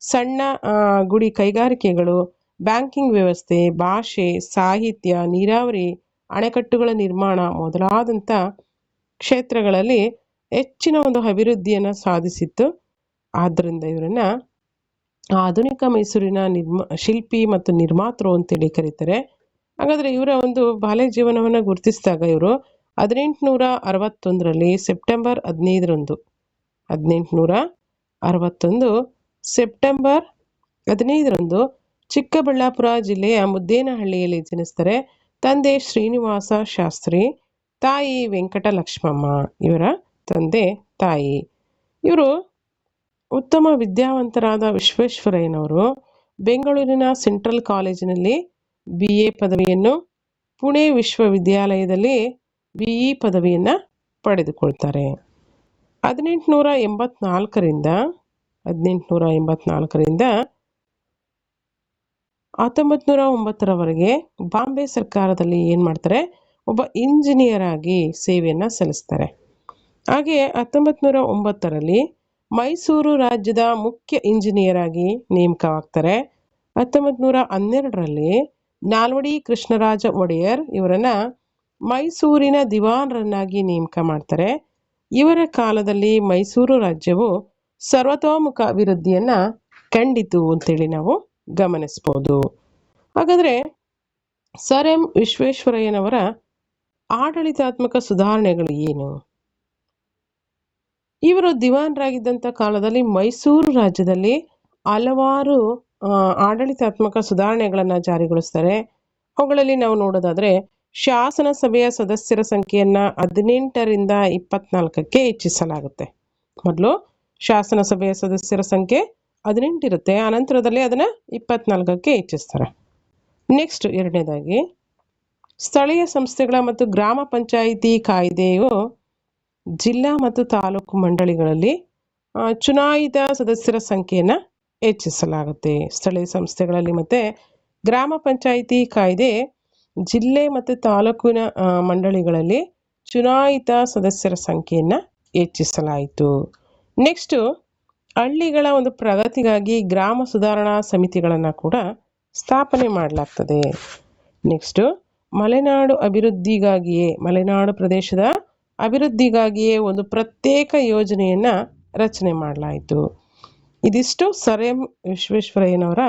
ಸಣ್ಣ ಗುಡಿ ಕೈಗಾರಿಕೆಗಳು, ಬ್ಯಾಂಕಿಂಗ್ ವ್ಯವಸ್ಥೆ, ಭಾಷೆ, ಸಾಹಿತ್ಯ, ನೀರಾವರಿ, ಅಣೆಕಟ್ಟುಗಳ ನಿರ್ಮಾಣ ಮೊದಲಾದಂಥ ಕ್ಷೇತ್ರಗಳಲ್ಲಿ ಹೆಚ್ಚಿನ ಒಂದು ಅಭಿವೃದ್ಧಿಯನ್ನು ಸಾಧಿಸಿತ್ತು. ಆದ್ದರಿಂದ ಇವರನ್ನು ಆಧುನಿಕ ಮೈಸೂರಿನ ಶಿಲ್ಪಿ ಮತ್ತು ನಿರ್ಮಾತೃ ಅಂತೇಳಿ ಕರೀತಾರೆ. ಹಾಗಾದರೆ ಇವರ ಒಂದು ಬಾಲ್ಯ ಜೀವನವನ್ನು ಗುರುತಿಸಿದಾಗ ಇವರು 1861ರಲ್ಲಿ ಸೆಪ್ಟೆಂಬರ್ 15ರಂದು 1861 ಸೆಪ್ಟೆಂಬರ್ 15ರಂದು ಚಿಕ್ಕಬಳ್ಳಾಪುರ ಜಿಲ್ಲೆಯ ಮುದ್ದೇನಹಳ್ಳಿಯಲ್ಲಿ ಜನಿಸ್ತಾರೆ. ತಂದೆ ಶ್ರೀನಿವಾಸ ಶಾಸ್ತ್ರಿ, ತಾಯಿ ವೆಂಕಟಲಕ್ಷ್ಮಮ್ಮ. ಇವರ ತಂದೆ ತಾಯಿ. ಇವರು ಉತ್ತಮ ವಿದ್ಯಾವಂತರಾದ ವಿಶ್ವೇಶ್ವರಯ್ಯನವರು ಬೆಂಗಳೂರಿನ ಸೆಂಟ್ರಲ್ ಕಾಲೇಜಿನಲ್ಲಿ BA ಪದವಿಯನ್ನು, ಪುಣೆ ವಿಶ್ವವಿದ್ಯಾಲಯದಲ್ಲಿ BE ಪದವಿಯನ್ನು ಪಡೆದುಕೊಳ್ತಾರೆ. 1884ರಿಂದ 1909ರವರೆಗೆ ಬಾಂಬೆ ಸರ್ಕಾರದಲ್ಲಿ ಏನು ಮಾಡ್ತಾರೆ, ಒಬ್ಬ ಇಂಜಿನಿಯರ್ ಆಗಿ ಸೇವೆಯನ್ನು ಸಲ್ಲಿಸ್ತಾರೆ. ಹಾಗೆ 1909ರಲ್ಲಿ ಮೈಸೂರು ರಾಜ್ಯದ ಮುಖ್ಯ ಇಂಜಿನಿಯರ್ ಆಗಿ ನೇಮಕವಾಗ್ತಾರೆ. 1912ರಲ್ಲಿ ನಾಲ್ವಡಿ ಕೃಷ್ಣರಾಜ ಒಡೆಯರ್ ಇವರನ್ನು ಮೈಸೂರಿನ ದಿವಾನರನ್ನಾಗಿ ನೇಮಕ ಮಾಡ್ತಾರೆ. ಇವರ ಕಾಲದಲ್ಲಿ ಮೈಸೂರು ರಾಜ್ಯವು ಸರ್ವತೋಮುಖ ಅಭಿವೃದ್ಧಿಯನ್ನು ಕಂಡಿತು ಅಂತೇಳಿ ನಾವು ಗಮನಿಸ್ಬೋದು. ಹಾಗಾದರೆ ಸರ್ ಎಂ ವಿಶ್ವೇಶ್ವರಯ್ಯನವರ ಆಡಳಿತಾತ್ಮಕ ಸುಧಾರಣೆಗಳು ಏನು? ಇವರು ದಿವಾನರಾಗಿದ್ದಂಥ ಕಾಲದಲ್ಲಿ ಮೈಸೂರು ರಾಜ್ಯದಲ್ಲಿ ಹಲವಾರು ಆಡಳಿತಾತ್ಮಕ ಸುಧಾರಣೆಗಳನ್ನು ಜಾರಿಗೊಳಿಸ್ತಾರೆ. ಅವುಗಳಲ್ಲಿ ನಾವು ನೋಡೋದಾದರೆ ಶಾಸನ ಸಭೆಯ ಸದಸ್ಯರ ಸಂಖ್ಯೆಯನ್ನು 18ರಿಂದ 24ಕ್ಕೆ ಹೆಚ್ಚಿಸಲಾಗುತ್ತೆ. ಮೊದಲು ಶಾಸನ ಸಭೆಯ ಸದಸ್ಯರ ಸಂಖ್ಯೆ 18 ಇರುತ್ತೆ, ಅನಂತರದಲ್ಲಿ ಅದನ್ನು 24ಕ್ಕೆ ಹೆಚ್ಚಿಸ್ತಾರೆ. ನೆಕ್ಸ್ಟ್ ಎರಡನೇದಾಗಿ ಸ್ಥಳೀಯ ಸಂಸ್ಥೆಗಳ ಮತ್ತು ಗ್ರಾಮ ಪಂಚಾಯಿತಿ ಕಾಯ್ದೆಯು ಜಿಲ್ಲಾ ಮತ್ತು ತಾಲೂಕು ಮಂಡಳಿಗಳಲ್ಲಿ ಚುನಾಯಿತ ಸದಸ್ಯರ ಸಂಖ್ಯೆಯನ್ನು ಹೆಚ್ಚಿಸಲಾಗುತ್ತೆ. ಸ್ಥಳೀಯ ಸಂಸ್ಥೆಗಳಲ್ಲಿ ಮತ್ತು ಗ್ರಾಮ ಪಂಚಾಯಿತಿ ಕಾಯ್ದೆ ಜಿಲ್ಲೆ ಮತ್ತು ತಾಲೂಕಿನ ಮಂಡಳಿಗಳಲ್ಲಿ ಚುನಾಯಿತ ಸದಸ್ಯರ ಸಂಖ್ಯೆಯನ್ನು ಹೆಚ್ಚಿಸಲಾಯಿತು. ನೆಕ್ಸ್ಟು ಹಳ್ಳಿಗಳ ಒಂದು ಪ್ರಗತಿಗಾಗಿ ಗ್ರಾಮ ಸುಧಾರಣಾ ಸಮಿತಿಗಳನ್ನು ಕೂಡ ಸ್ಥಾಪನೆ ಮಾಡಲಾಗ್ತದೆ. ನೆಕ್ಸ್ಟು ಮಲೆನಾಡು ಪ್ರದೇಶದ ಅಭಿವೃದ್ಧಿಗಾಗಿಯೇ ಒಂದು ಪ್ರತ್ಯೇಕ ಯೋಜನೆಯನ್ನು ರಚನೆ ಮಾಡಲಾಯಿತು. ಇದಿಷ್ಟು ಸರ್ ಎಂ ವಿಶ್ವೇಶ್ವರಯ್ಯನವರ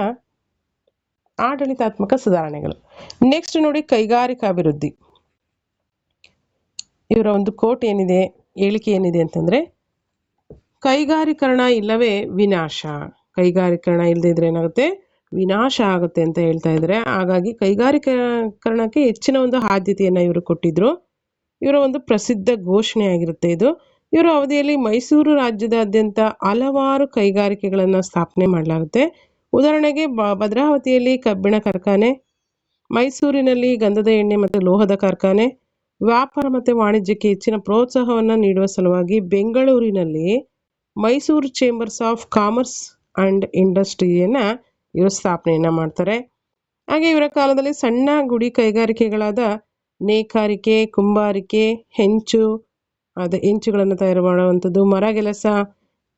ಆಡಳಿತಾತ್ಮಕ ಸುಧಾರಣೆಗಳು. ನೆಕ್ಸ್ಟ್ ನೋಡಿ ಕೈಗಾರಿಕಾಭಿವೃದ್ಧಿ. ಇವರ ಒಂದು ಕೋಟ್ ಏನಿದೆ, ಹೇಳಿಕೆ ಏನಿದೆ ಅಂತಂದರೆ, ಕೈಗಾರೀಕರಣ ಇಲ್ಲವೇ ವಿನಾಶ. ಕೈಗಾರೀಕರಣ ಇಲ್ಲದೆ ಇದ್ರೆ ಏನಾಗುತ್ತೆ, ವಿನಾಶ ಆಗುತ್ತೆ ಅಂತ ಹೇಳ್ತಾ ಇದ್ದಾರೆ. ಹಾಗಾಗಿ ಕೈಗಾರೀಕರಣಕ್ಕೆ ಹೆಚ್ಚಿನ ಒಂದು ಆದ್ಯತೆಯನ್ನು ಇವರು ಕೊಟ್ಟಿದ್ರು. ಇವರ ಒಂದು ಪ್ರಸಿದ್ಧ ಘೋಷಣೆ ಆಗಿರುತ್ತೆ ಇದು. ಇವರ ಅವಧಿಯಲ್ಲಿ ಮೈಸೂರು ರಾಜ್ಯದಾದ್ಯಂತ ಹಲವಾರು ಕೈಗಾರಿಕೆಗಳನ್ನು ಸ್ಥಾಪನೆ ಮಾಡಲಾಗುತ್ತೆ. ಉದಾಹರಣೆಗೆ ಭದ್ರಾವತಿಯಲ್ಲಿ ಕಬ್ಬಿಣ ಕಾರ್ಖಾನೆ, ಮೈಸೂರಿನಲ್ಲಿ ಗಂಧದ ಎಣ್ಣೆ ಮತ್ತು ಲೋಹದ ಕಾರ್ಖಾನೆ. ವ್ಯಾಪಾರ ಮತ್ತು ವಾಣಿಜ್ಯಕ್ಕೆ ಹೆಚ್ಚಿನ ಪ್ರೋತ್ಸಾಹವನ್ನು ನೀಡುವ ಸಲುವಾಗಿ ಬೆಂಗಳೂರಿನಲ್ಲಿ Mysuru chambers of commerce and ಇಂಡಸ್ಟ್ರಿಯನ್ನು ಇವರು ಸ್ಥಾಪನೆಯನ್ನು ಮಾಡ್ತಾರೆ. ಹಾಗೆ ಇವರ ಕಾಲದಲ್ಲಿ ಸಣ್ಣ ಗುಡಿ ಕೈಗಾರಿಕೆಗಳಾದ ನೇಕಾರಿಕೆ, ಕುಂಬಾರಿಕೆ, ಹೆಂಚುಗಳನ್ನು ತಯಾರು ಮಾಡುವಂಥದ್ದು, ಮರಗೆಲಸ,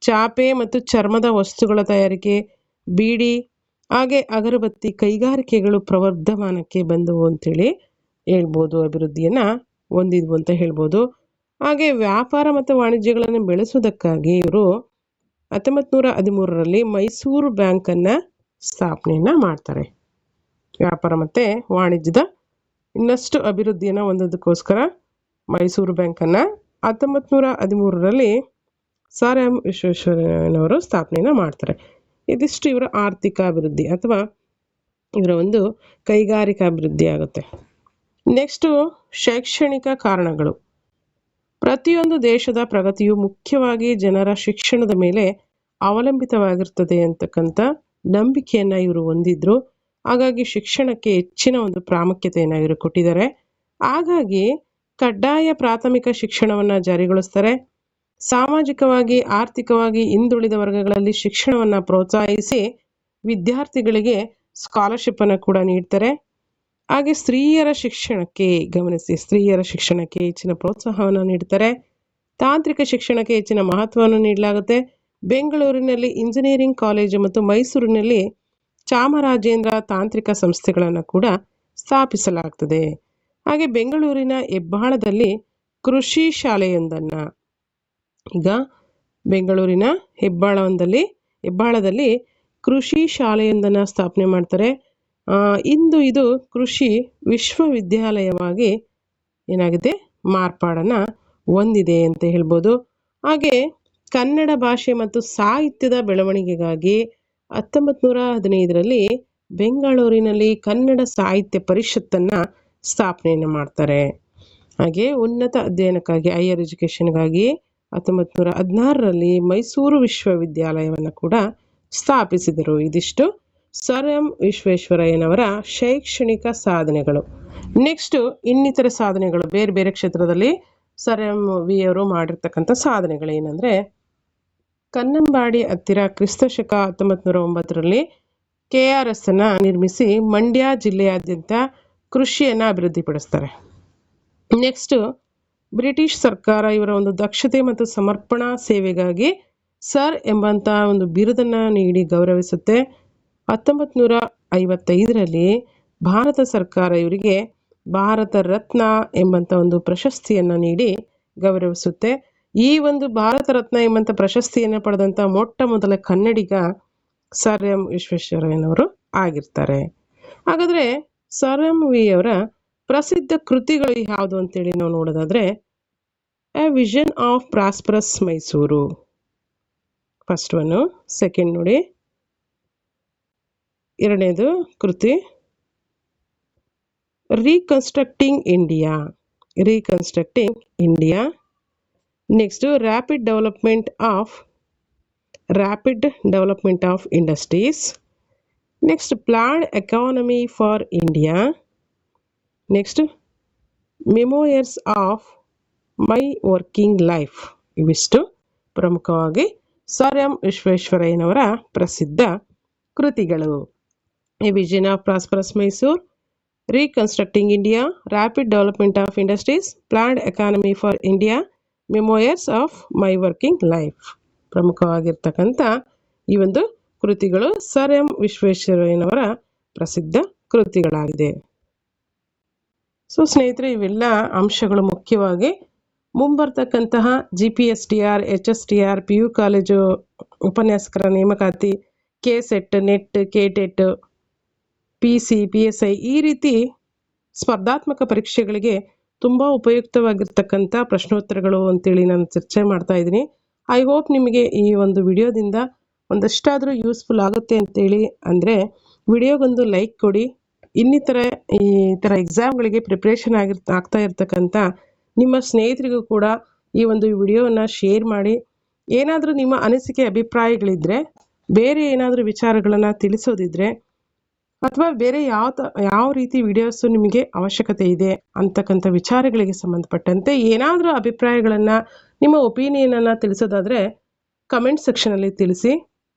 ಚಾಪೆ ಮತ್ತು ಚರ್ಮದ ವಸ್ತುಗಳ ತಯಾರಿಕೆ, ಬೀಡಿ ಹಾಗೆ ಅಗರಬತ್ತಿ ಕೈಗಾರಿಕೆಗಳು ಪ್ರವರ್ಧಮಾನಕ್ಕೆ ಬಂದವು ಅಂತೇಳಿ ಹೇಳ್ಬೋದು, ಅಭಿವೃದ್ಧಿಯನ್ನು ಹೊಂದಿದ್ವು ಅಂತ ಹೇಳ್ಬೋದು. ಹಾಗೆ ವ್ಯಾಪಾರ ಮತ್ತು ವಾಣಿಜ್ಯಗಳನ್ನು ಬೆಳೆಸುವುದಕ್ಕಾಗಿ ಇವರು 1913ರಲ್ಲಿ ಮೈಸೂರು ಬ್ಯಾಂಕನ್ನು ಸ್ಥಾಪನೆಯನ್ನು ಮಾಡ್ತಾರೆ. ವ್ಯಾಪಾರ ಮತ್ತು ವಾಣಿಜ್ಯದ ಇನ್ನಷ್ಟು ಅಭಿವೃದ್ಧಿಯನ್ನು ಹೊಂದೋದಕ್ಕೋಸ್ಕರ ಮೈಸೂರು ಬ್ಯಾಂಕನ್ನು 1913ರಲ್ಲಿ ಸರ್ ಎಂ ವಿಶ್ವೇಶ್ವರಯ್ಯನವರು ಸ್ಥಾಪನೆಯನ್ನು ಮಾಡ್ತಾರೆ. ಇದಿಷ್ಟು ಇವರ ಆರ್ಥಿಕ ಅಭಿವೃದ್ಧಿ ಅಥವಾ ಇವರ ಒಂದು ಕೈಗಾರಿಕಾ ಅಭಿವೃದ್ಧಿ ಆಗುತ್ತೆ. ನೆಕ್ಸ್ಟು ಶೈಕ್ಷಣಿಕ ಕಾರಣಗಳು. ಪ್ರತಿಯೊಂದು ದೇಶದ ಪ್ರಗತಿಯು ಮುಖ್ಯವಾಗಿ ಜನರ ಶಿಕ್ಷಣದ ಮೇಲೆ ಅವಲಂಬಿತವಾಗಿರ್ತದೆ ಅಂತಕ್ಕಂಥ ನಂಬಿಕೆಯನ್ನು ಇವರು ಹೊಂದಿದ್ರು. ಹಾಗಾಗಿ ಶಿಕ್ಷಣಕ್ಕೆ ಹೆಚ್ಚಿನ ಒಂದು ಪ್ರಾಮುಖ್ಯತೆಯನ್ನು ಇವರು ಕೊಟ್ಟಿದ್ದಾರೆ. ಹಾಗಾಗಿ ಕಡ್ಡಾಯ ಪ್ರಾಥಮಿಕ ಶಿಕ್ಷಣವನ್ನು ಜಾರಿಗೊಳಿಸ್ತಾರೆ. ಸಾಮಾಜಿಕವಾಗಿ ಆರ್ಥಿಕವಾಗಿ ಹಿಂದುಳಿದ ವರ್ಗಗಳಲ್ಲಿ ಶಿಕ್ಷಣವನ್ನು ಪ್ರೋತ್ಸಾಹಿಸಿ ವಿದ್ಯಾರ್ಥಿಗಳಿಗೆ ಸ್ಕಾಲರ್ಶಿಪ್ಪನ್ನು ಕೂಡ ನೀಡ್ತಾರೆ. ಹಾಗೆ ಸ್ತ್ರೀಯರ ಶಿಕ್ಷಣಕ್ಕೆ ಹೆಚ್ಚಿನ ಪ್ರೋತ್ಸಾಹವನ್ನು ನೀಡ್ತಾರೆ. ತಾಂತ್ರಿಕ ಶಿಕ್ಷಣಕ್ಕೆ ಹೆಚ್ಚಿನ ಮಹತ್ವವನ್ನು ನೀಡಲಾಗುತ್ತೆ. ಬೆಂಗಳೂರಿನಲ್ಲಿ ಇಂಜಿನಿಯರಿಂಗ್ ಕಾಲೇಜು ಮತ್ತು ಮೈಸೂರಿನಲ್ಲಿ ಚಾಮರಾಜೇಂದ್ರ ತಾಂತ್ರಿಕ ಸಂಸ್ಥೆಗಳನ್ನು ಕೂಡ ಸ್ಥಾಪಿಸಲಾಗ್ತದೆ. ಹಾಗೆ ಬೆಂಗಳೂರಿನ ಹೆಬ್ಬಾಳದಲ್ಲಿ ಕೃಷಿ ಶಾಲೆಯೊಂದನ್ನು, ಈಗ ಬೆಂಗಳೂರಿನ ಹೆಬ್ಬಾಳದಲ್ಲಿ ಕೃಷಿ ಶಾಲೆಯೊಂದನ್ನು ಸ್ಥಾಪನೆ ಮಾಡ್ತಾರೆ. ಇಂದು ಇದು ಕೃಷಿ ವಿಶ್ವವಿದ್ಯಾಲಯವಾಗಿ ಏನಾಗಿದೆ, ಮಾರ್ಪಾಡನ್ನು ಹೊಂದಿದೆ ಅಂತ ಹೇಳ್ಬೋದು. ಹಾಗೆ ಕನ್ನಡ ಭಾಷೆ ಮತ್ತು ಸಾಹಿತ್ಯದ ಬೆಳವಣಿಗೆಗಾಗಿ 1915ರಲ್ಲಿ ಬೆಂಗಳೂರಿನಲ್ಲಿ ಕನ್ನಡ ಸಾಹಿತ್ಯ ಪರಿಷತ್ತನ್ನು ಸ್ಥಾಪನೆಯನ್ನು ಮಾಡ್ತಾರೆ. ಹಾಗೆ ಉನ್ನತ ಅಧ್ಯಯನಕ್ಕಾಗಿ, ಹೈಯರ್ ಎಜುಕೇಷನ್ಗಾಗಿ 1916ರಲ್ಲಿ ಮೈಸೂರು ವಿಶ್ವವಿದ್ಯಾಲಯವನ್ನು ಕೂಡ ಸ್ಥಾಪಿಸಿದರು. ಇದಿಷ್ಟು ಸರ್ ಎಂ ವಿಶ್ವೇಶ್ವರಯ್ಯನವರ ಶೈಕ್ಷಣಿಕ ಸಾಧನೆಗಳು. ನೆಕ್ಸ್ಟು ಇನ್ನಿತರ ಸಾಧನೆಗಳು, ಬೇರೆ ಬೇರೆ ಕ್ಷೇತ್ರದಲ್ಲಿ ಸರ್ ಎಂ ವಿ ಅವರು ಮಾಡಿರ್ತಕ್ಕಂಥ ಸಾಧನೆಗಳೇನೆಂದರೆ, ಕನ್ನಂಬಾಡಿ ಹತ್ತಿರ ಕ್ರಿಸ್ತಶಕ 1909ರಲ್ಲಿ KRS ಅನ್ನು ನಿರ್ಮಿಸಿ ಮಂಡ್ಯ ಜಿಲ್ಲೆಯಾದ್ಯಂತ ಕೃಷಿಯನ್ನು ಅಭಿವೃದ್ಧಿಪಡಿಸ್ತಾರೆ. ನೆಕ್ಸ್ಟು ಬ್ರಿಟಿಷ್ ಸರ್ಕಾರ ಇವರ ಒಂದು ದಕ್ಷತೆ ಮತ್ತು ಸಮರ್ಪಣಾ ಸೇವೆಗಾಗಿ ಸರ್ ಎಂಬಂಥ ಒಂದು ಬಿರುದನ್ನು ನೀಡಿ ಗೌರವಿಸುತ್ತೆ. 1955ರಲ್ಲಿ ಭಾರತ ಸರ್ಕಾರ ಇವರಿಗೆ ಭಾರತ ರತ್ನ ಎಂಬಂಥ ಒಂದು ಪ್ರಶಸ್ತಿಯನ್ನು ನೀಡಿ ಗೌರವಿಸುತ್ತೆ. ಈ ಒಂದು ಭಾರತ ರತ್ನ ಎಂಬಂಥ ಪ್ರಶಸ್ತಿಯನ್ನು ಪಡೆದಂಥ ಮೊಟ್ಟ ಮೊದಲ ಕನ್ನಡಿಗ ಸರ್ ಎಂ ವಿಶ್ವೇಶ್ವರಯ್ಯನವರು ಆಗಿರ್ತಾರೆ. ಹಾಗಾದರೆ ಸರ್ ಎಂ ವಿ ಅವರ ಪ್ರಸಿದ್ಧ ಕೃತಿಗಳು ಯಾವುದು ಅಂತೇಳಿ ನಾವು ನೋಡೋದಾದರೆ, a vision of prosperous Mysuru first one. Second ನೋಡಿ, ಎರಡನೇದು ಕೃತಿ reconstructing India. Next rapid development of industries. Next planned economy for India. Next memoirs of my working life. ಇವಿಷ್ಟು ಪ್ರಮುಖವಾಗಿ ಸರ್ ಎಂ ವಿಶ್ವೇಶ್ವರಯ್ಯನವರ ಪ್ರಸಿದ್ಧ ಕೃತಿಗಳು. A vision of prosperous Mysuru, reconstructing India, rapid development of industries, planned economy for India, memoirs of my working life. ಪ್ರಮುಖವಾಗಿರ್ತಕ್ಕಂಥ ಈ ಒಂದು ಕೃತಿಗಳು sir M ವಿಶ್ವೇಶ್ವರಯ್ಯನವರ ಪ್ರಸಿದ್ಧ ಕೃತಿಗಳಾಗಿದೆ. ಸೊ ಸ್ನೇಹಿತರೆ, ಇವೆಲ್ಲ ಅಂಶಗಳು ಮುಖ್ಯವಾಗಿ ಮುಂಬರ್ತಕ್ಕಂತಹ GPSTR, HSTR, PU ಕಾಲೇಜು ಉಪನ್ಯಾಸಕರ ನೇಮಕಾತಿ, KSET, net, KTET, PC, PSI ಈ ರೀತಿ ಸ್ಪರ್ಧಾತ್ಮಕ ಪರೀಕ್ಷೆಗಳಿಗೆ ತುಂಬ ಉಪಯುಕ್ತವಾಗಿರ್ತಕ್ಕಂಥ ಪ್ರಶ್ನೋತ್ತರಗಳು ಅಂತೇಳಿ ನಾನು ಚರ್ಚೆ ಮಾಡ್ತಾ ಇದ್ದೀನಿ. ಐ ಹೋಪ್ ನಿಮಗೆ ಈ ಒಂದು ವಿಡಿಯೋದಿಂದ ಒಂದಷ್ಟಾದರೂ ಯೂಸ್ಫುಲ್ ಆಗುತ್ತೆ ಅಂತೇಳಿ. ಅಂದರೆ ವಿಡಿಯೋಗೊಂದು ಲೈಕ್ ಕೊಡಿ. ಇನ್ನಿತರ ಈ ಥರ ಎಕ್ಸಾಮ್ಗಳಿಗೆ ಪ್ರಿಪ್ರೇಷನ್ ಆಗ್ತಾ ಇರ್ತಕ್ಕಂಥ ನಿಮ್ಮ ಸ್ನೇಹಿತರಿಗೂ ಕೂಡ ಈ ಒಂದು ವಿಡಿಯೋವನ್ನು ಶೇರ್ ಮಾಡಿ. ಏನಾದರೂ ನಿಮ್ಮ ಅನಿಸಿಕೆ ಅಭಿಪ್ರಾಯಗಳಿದ್ದರೆ, ಬೇರೆ ಏನಾದರೂ ವಿಚಾರಗಳನ್ನು ತಿಳಿಸೋದಿದ್ರೆ, ಅಥವಾ ಬೇರೆ ಯಾವ ರೀತಿ ವಿಡಿಯೋಸು ನಿಮಗೆ ಅವಶ್ಯಕತೆ ಇದೆ ಅಂತಕ್ಕಂಥ ವಿಚಾರಗಳಿಗೆ ಸಂಬಂಧಪಟ್ಟಂತೆ ಏನಾದರೂ ಅಭಿಪ್ರಾಯಗಳನ್ನು, ನಿಮ್ಮ ಒಪಿನಿಯನನ್ನು ತಿಳಿಸೋದಾದರೆ ಕಮೆಂಟ್ ಸೆಕ್ಷನಲ್ಲಿ ತಿಳಿಸಿ.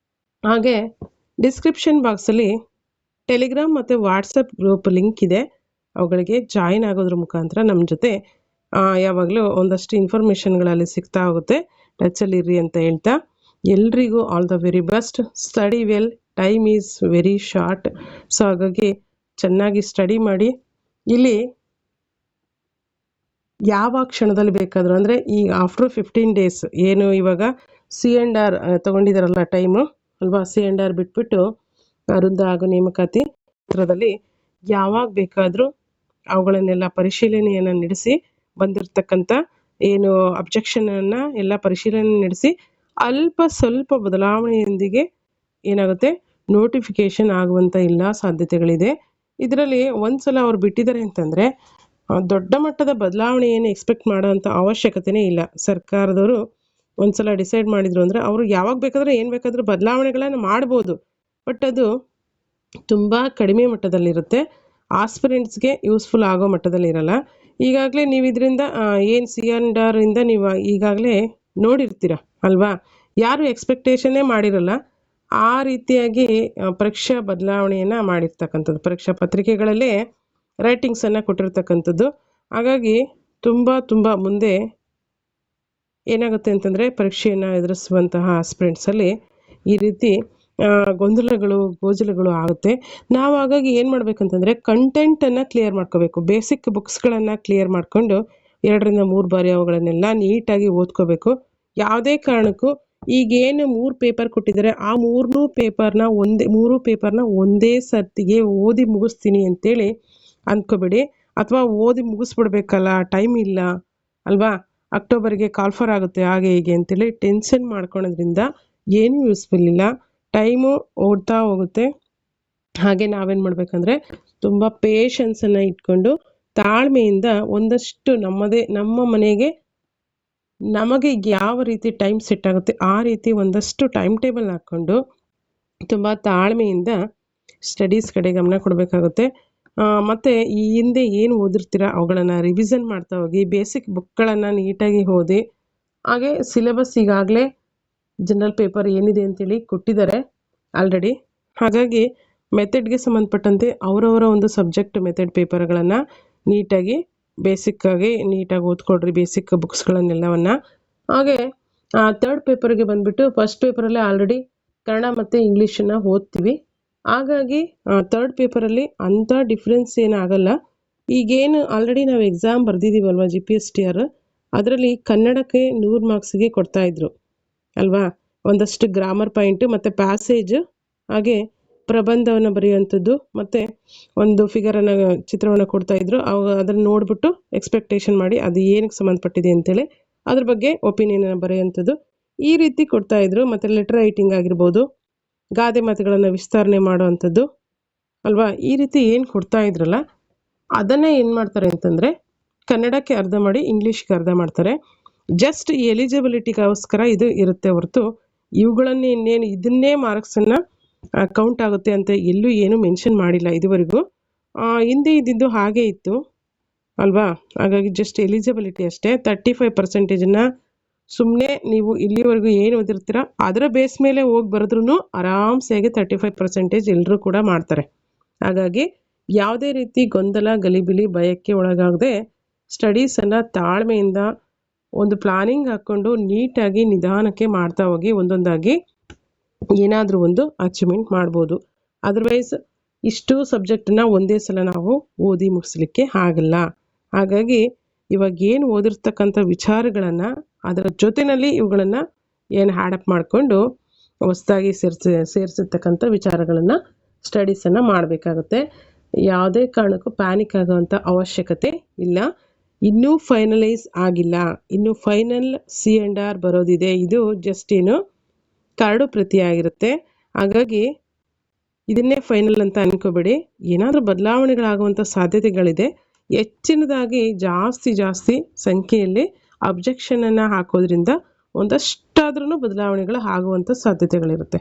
ಹಾಗೆ ಡಿಸ್ಕ್ರಿಪ್ಷನ್ ಬಾಕ್ಸಲ್ಲಿ ಟೆಲಿಗ್ರಾಮ್ ಮತ್ತು ವಾಟ್ಸಪ್ ಗ್ರೂಪ್ ಲಿಂಕ್ ಇದೆ. ಅವುಗಳಿಗೆ ಜಾಯಿನ್ ಆಗೋದ್ರ ಮುಖಾಂತರ ನಮ್ಮ ಜೊತೆ ಯಾವಾಗಲೂ ಒಂದಷ್ಟು ಇನ್ಫಾರ್ಮೇಷನ್ಗಳಲ್ಲಿ ಸಿಗ್ತಾ ಹೋಗುತ್ತೆ. ಟಚಲ್ಲಿರ್ರಿ ಅಂತ ಹೇಳ್ತಾ, ಎಲ್ರಿಗೂ all the very best. Study well, time is very short. So ಹಾಗಾಗಿ ಚೆನ್ನಾಗಿ ಸ್ಟಡಿ ಮಾಡಿ. ಇಲ್ಲಿ ಯಾವ ಕ್ಷಣದಲ್ಲಿ ಬೇಕಾದರೂ, ಅಂದರೆ ಈ ಆಫ್ಟರ್ 15 ಡೇಸ್ ಏನು ಇವಾಗ C&R ತೊಗೊಂಡಿದ್ದಾರಲ್ಲ ಟೈಮು ಅಲ್ವಾ, C&R ಬಿಟ್ಬಿಟ್ಟು ವೃಂದ ಹಾಗೂ ನೇಮಕಾತಿ ಕ್ಷೇತ್ರದಲ್ಲಿ ಯಾವಾಗ ಬೇಕಾದರೂ ಅವುಗಳನ್ನೆಲ್ಲ ಪರಿಶೀಲನೆಯನ್ನು ನಡೆಸಿ ಬಂದಿರತಕ್ಕಂಥ ಏನು ಅಬ್ಜೆಕ್ಷನನ್ನು ಎಲ್ಲ ಪರಿಶೀಲನೆ ನಡೆಸಿ ಅಲ್ಪ ಸ್ವಲ್ಪ ಬದಲಾವಣೆಯೊಂದಿಗೆ ಏನಾಗುತ್ತೆ, ನೋಟಿಫಿಕೇಷನ್ ಆಗುವಂಥ ಎಲ್ಲ ಸಾಧ್ಯತೆಗಳಿದೆ. ಇದರಲ್ಲಿ ಒಂದು ಸಲ ಅವ್ರು ಬಿಟ್ಟಿದ್ದಾರೆ ಅಂತಂದರೆ ದೊಡ್ಡ ಮಟ್ಟದ ಬದಲಾವಣೆ ಏನು ಎಕ್ಸ್ಪೆಕ್ಟ್ ಮಾಡೋವಂಥ ಅವಶ್ಯಕತೆಯೇ ಇಲ್ಲ. ಸರ್ಕಾರದವರು ಒಂದು ಸಲ ಡಿಸೈಡ್ ಮಾಡಿದರು ಅಂದರೆ ಅವರು ಯಾವಾಗ ಬೇಕಾದರೂ ಏನು ಬೇಕಾದರೂ ಬದಲಾವಣೆಗಳನ್ನು ಮಾಡ್ಬೋದು. ಬಟ್ ಅದು ತುಂಬ ಕಡಿಮೆ ಮಟ್ಟದಲ್ಲಿರುತ್ತೆ, ಆಸ್ಪಿರೆಂಟ್ಸ್ಗೆ ಯೂಸ್ಫುಲ್ ಆಗೋ ಮಟ್ಟದಲ್ಲಿರಲ್ಲ. ಈಗಾಗಲೇ ನೀವು ಇದರಿಂದ ಏನು C&R ಇಂದ ನೀವು ಈಗಾಗಲೇ ನೋಡಿರ್ತೀರ ಅಲ್ವಾ, ಯಾರು ಎಕ್ಸ್ಪೆಕ್ಟೇಷನ್ನೇ ಮಾಡಿರಲ್ಲ ಆ ರೀತಿಯಾಗಿ ಪರೀಕ್ಷಾ ಬದಲಾವಣೆಯನ್ನು ಮಾಡಿರ್ತಕ್ಕಂಥದ್ದು, ಪರೀಕ್ಷಾ ಪತ್ರಿಕೆಗಳಲ್ಲೇ ರೈಟಿಂಗ್ಸನ್ನು ಕೊಟ್ಟಿರ್ತಕ್ಕಂಥದ್ದು. ಹಾಗಾಗಿ ತುಂಬ ಮುಂದೆ ಏನಾಗುತ್ತೆ ಅಂತಂದರೆ ಪರೀಕ್ಷೆಯನ್ನು ಎದುರಿಸುವಂತಹ ಆಸ್ಪಿರೆಂಟ್ಸಲ್ಲಿ ಈ ರೀತಿ ಗೊಂದಲಗಳು ಗೋಜಲಗಳು ಆಗುತ್ತೆ. ನಾವು ಹಾಗಾಗಿ ಏನು ಮಾಡಬೇಕಂತಂದರೆ ಕಂಟೆಂಟನ್ನು ಕ್ಲಿಯರ್ ಮಾಡ್ಕೋಬೇಕು. ಬೇಸಿಕ್ ಬುಕ್ಸ್ಗಳನ್ನು ಕ್ಲಿಯರ್ ಮಾಡಿಕೊಂಡು 2ರಿಂದ 3 ಬಾರಿ ಅವುಗಳನ್ನೆಲ್ಲ ನೀಟಾಗಿ ಓದ್ಕೋಬೇಕು. ಯಾವುದೇ ಕಾರಣಕ್ಕೂ ಈಗೇನು 3 ಪೇಪರ್ ಕೊಟ್ಟಿದ್ದಾರೆ ಆ 3 ಪೇಪರ್ನ ಒಂದೇ ಸರ್ತಿಗೆ ಓದಿ ಮುಗಿಸ್ತೀನಿ ಅಂತೇಳಿ ಅಂದ್ಕೋಬೇಡಿ. ಅಥವಾ ಓದಿ ಮುಗಿಸ್ಬಿಡ್ಬೇಕಲ್ಲ, ಟೈಮ್ ಇಲ್ಲ ಅಲ್ವಾ, ಅಕ್ಟೋಬರ್ಗೆ ಕಾಲ್ಫರ್ ಆಗುತ್ತೆ ಹಾಗೆ ಹೀಗೆ ಅಂತೇಳಿ ಟೆನ್ಷನ್ ಮಾಡ್ಕೊಳೋದ್ರಿಂದ ಏನೂ ಯೂಸ್ಫುಲ್ ಇಲ್ಲ. ಟೈಮು ಓಡ್ತಾ ಹೋಗುತ್ತೆ. ಹಾಗೆ ನಾವೇನು ಮಾಡಬೇಕಂದ್ರೆ ತುಂಬ ಪೇಷನ್ಸನ್ನು ಇಟ್ಕೊಂಡು ತಾಳ್ಮೆಯಿಂದ ಒಂದಷ್ಟು ನಮ್ಮ ಮನೆಗೆ ನಮಗೆ ಯಾವ ರೀತಿ ಟೈಮ್ ಸೆಟ್ ಆಗುತ್ತೆ ಆ ರೀತಿ ಒಂದಷ್ಟು ಟೈಮ್ ಟೇಬಲ್ ಹಾಕ್ಕೊಂಡು ತುಂಬ ತಾಳ್ಮೆಯಿಂದ ಸ್ಟಡೀಸ್ ಕಡೆ ಗಮನ ಕೊಡಬೇಕಾಗುತ್ತೆ. ಮತ್ತು ಈ ಹಿಂದೆ ಏನು ಓದಿರ್ತೀರ ಅವುಗಳನ್ನು ರಿವಿಷನ್ ಮಾಡ್ತಾ ಹೋಗಿ. ಬೇಸಿಕ್ ಬುಕ್ಗಳನ್ನು ನೀಟಾಗಿ ಓದಿ. ಹಾಗೆ ಸಿಲೆಬಸ್ ಈಗಾಗಲೇ ಜನರಲ್ ಪೇಪರ್ ಏನಿದೆ ಅಂತೇಳಿ ಕೊಟ್ಟಿದ್ದಾರೆ ಆಲ್ರೆಡಿ. ಹಾಗಾಗಿ ಮೆಥಡ್ಗೆ ಸಂಬಂಧಪಟ್ಟಂತೆ ಅವರವರ ಒಂದು ಸಬ್ಜೆಕ್ಟ್ ಮೆಥಡ್ ಪೇಪರ್ಗಳನ್ನು ನೀಟಾಗಿ ಬೇಸಿಕ್ಕಾಗಿ ನೀಟಾಗಿ ಓದ್ಕೊಡ್ರಿ, ಬೇಸಿಕ್ ಬುಕ್ಸ್ಗಳನ್ನೆಲ್ಲವನ್ನು. ಹಾಗೆ 3rd ಪೇಪರ್ಗೆ ಬಂದುಬಿಟ್ಟು ಫಸ್ಟ್ ಪೇಪರಲ್ಲೇ ಆಲ್ರೆಡಿ ಕನ್ನಡ ಮತ್ತು ಇಂಗ್ಲೀಷನ್ನು ಓದ್ತೀವಿ. ಹಾಗಾಗಿ 3rd ಪೇಪರಲ್ಲಿ ಅಂಥ ಡಿಫ್ರೆನ್ಸ್ ಏನಾಗಲ್ಲ. ಈಗೇನು ಆಲ್ರೆಡಿ ನಾವು ಎಕ್ಸಾಮ್ ಬರೆದಿದ್ದೀವಲ್ವ GPSTR, ಅದರಲ್ಲಿ ಕನ್ನಡಕ್ಕೆ 100 ಮಾರ್ಕ್ಸಿಗೆ ಕೊಡ್ತಾಯಿದ್ರು ಅಲ್ವಾ. ಒಂದಷ್ಟು ಗ್ರಾಮರ್ ಪಾಯಿಂಟು ಮತ್ತು ಪ್ಯಾಸೇಜ್, ಹಾಗೆ ಪ್ರಬಂಧವನ್ನು ಬರೆಯುವಂಥದ್ದು, ಮತ್ತು ಒಂದು ಚಿತ್ರವನ್ನು ಕೊಡ್ತಾಯಿದ್ರು. ಅದನ್ನು ನೋಡಿಬಿಟ್ಟು ಎಕ್ಸ್ಪೆಕ್ಟೇಷನ್ ಮಾಡಿ ಅದು ಏನಕ್ಕೆ ಸಂಬಂಧಪಟ್ಟಿದೆ ಅಂತೇಳಿ ಅದ್ರ ಬಗ್ಗೆ ಒಪಿನಿಯನನ್ನು ಬರೆಯುವಂಥದ್ದು ಈ ರೀತಿ ಕೊಡ್ತಾಯಿದ್ರು. ಮತ್ತು ಲೆಟರ್ ರೈಟಿಂಗ್ ಆಗಿರ್ಬೋದು, ಗಾದೆ ಮಾತುಗಳನ್ನು ವಿಸ್ತರಣೆ ಮಾಡುವಂಥದ್ದು ಅಲ್ವಾ. ಈ ರೀತಿ ಏನು ಕೊಡ್ತಾ ಇದ್ರಲ್ಲ ಅದನ್ನೇ ಏನು ಮಾಡ್ತಾರೆ ಅಂತಂದರೆ ಕನ್ನಡಕ್ಕೆ ಅರ್ಧ ಮಾಡಿ ಇಂಗ್ಲೀಷ್ಗೆ ಅರ್ಧ ಮಾಡ್ತಾರೆ. ಜಸ್ಟ್ ಎಲಿಜಿಬಿಲಿಟಿಗೋಸ್ಕರ ಇದು ಇರುತ್ತೆ ಹೊರತು ಇವುಗಳನ್ನೇ ಇನ್ನೇನು ಇದನ್ನೇ ಮಾರ್ಕ್ಸನ್ನು ಕೌಂಟ್ ಆಗುತ್ತೆ ಅಂತ ಎಲ್ಲೂ ಏನು ಮೆನ್ಷನ್ ಮಾಡಿಲ್ಲ ಇದುವರೆಗೂ. ಹಿಂದೆ ಇದ್ದಿದ್ದು ಹಾಗೆ ಇತ್ತು ಅಲ್ವಾ. ಹಾಗಾಗಿ ಜಸ್ಟ್ ಎಲಿಜಿಬಿಲಿಟಿ ಅಷ್ಟೇ. 35% ಸುಮ್ಮನೆ ನೀವು ಇಲ್ಲಿವರೆಗೂ ಏನು ಓದಿರ್ತೀರ ಅದರ ಬೇಸ್ ಮೇಲೆ ಹೋಗಿ ಬರೆದ್ರೂ ಆರಾಮ್ಸಾಗಿ 35% ಎಲ್ಲರೂ ಕೂಡ ಮಾಡ್ತಾರೆ. ಹಾಗಾಗಿ ಯಾವುದೇ ರೀತಿ ಗೊಂದಲ ಗಲಿಬಿಲಿ ಭಯಕ್ಕೆ ಒಳಗಾಗದೆ ಸ್ಟಡೀಸನ್ನು ತಾಳ್ಮೆಯಿಂದ ಒಂದು ಪ್ಲಾನಿಂಗ್ ಹಾಕ್ಕೊಂಡು ನೀಟಾಗಿ ನಿಧಾನಕ್ಕೆ ಮಾಡ್ತಾ ಹೋಗಿ ಒಂದೊಂದಾಗಿ ಏನಾದರೂ ಒಂದು ಅಚೀವ್ಮೆಂಟ್ ಮಾಡ್ಬೋದು. ಅದರ್ವೈಸ್ ಇಷ್ಟು ಸಬ್ಜೆಕ್ಟನ್ನ ಒಂದೇ ಸಲ ನಾವು ಓದಿ ಮುಗಿಸ್ಲಿಕ್ಕೆ ಆಗಲ್ಲ. ಹಾಗಾಗಿ ಇವಾಗ ಏನು ಓದಿರ್ತಕ್ಕಂಥ ವಿಚಾರಗಳನ್ನು ಅದರ ಜೊತೆಯಲ್ಲಿ ಇವುಗಳನ್ನು ಏನು ಹ್ಯಾಡಪ್ ಮಾಡಿಕೊಂಡು ಹೊಸದಾಗಿ ಸೇರಿಸಿರ್ತಕ್ಕಂಥ ವಿಚಾರಗಳನ್ನು ಸ್ಟಡೀಸನ್ನು ಮಾಡಬೇಕಾಗುತ್ತೆ. ಯಾವುದೇ ಕಾರಣಕ್ಕೂ ಪ್ಯಾನಿಕ್ ಆಗೋವಂಥ ಅವಶ್ಯಕತೆ ಇಲ್ಲ. ಇನ್ನೂ ಫೈನಲೈಸ್ ಆಗಿಲ್ಲ, ಇನ್ನೂ ಫೈನಲ್ C&R ಬರೋದಿದೆ. ಇದು ಜಸ್ಟ್ ಏನು ಕರಡು ಪ್ರತಿಯಾಗಿರುತ್ತೆ. ಹಾಗಾಗಿ ಇದನ್ನೇ ಫೈನಲ್ ಅಂತ ಅನ್ಕೋಬೇಡಿ. ಏನಾದರೂ ಬದಲಾವಣೆಗಳಾಗುವಂಥ ಸಾಧ್ಯತೆಗಳಿದೆ. ಹೆಚ್ಚಿನದಾಗಿ ಜಾಸ್ತಿ ಸಂಖ್ಯೆಯಲ್ಲಿ ಅಬ್ಜೆಕ್ಷನನ್ನು ಹಾಕೋದ್ರಿಂದ ಒಂದಷ್ಟಾದ್ರೂ ಬದಲಾವಣೆಗಳು ಆಗುವಂಥ ಸಾಧ್ಯತೆಗಳಿರುತ್ತೆ.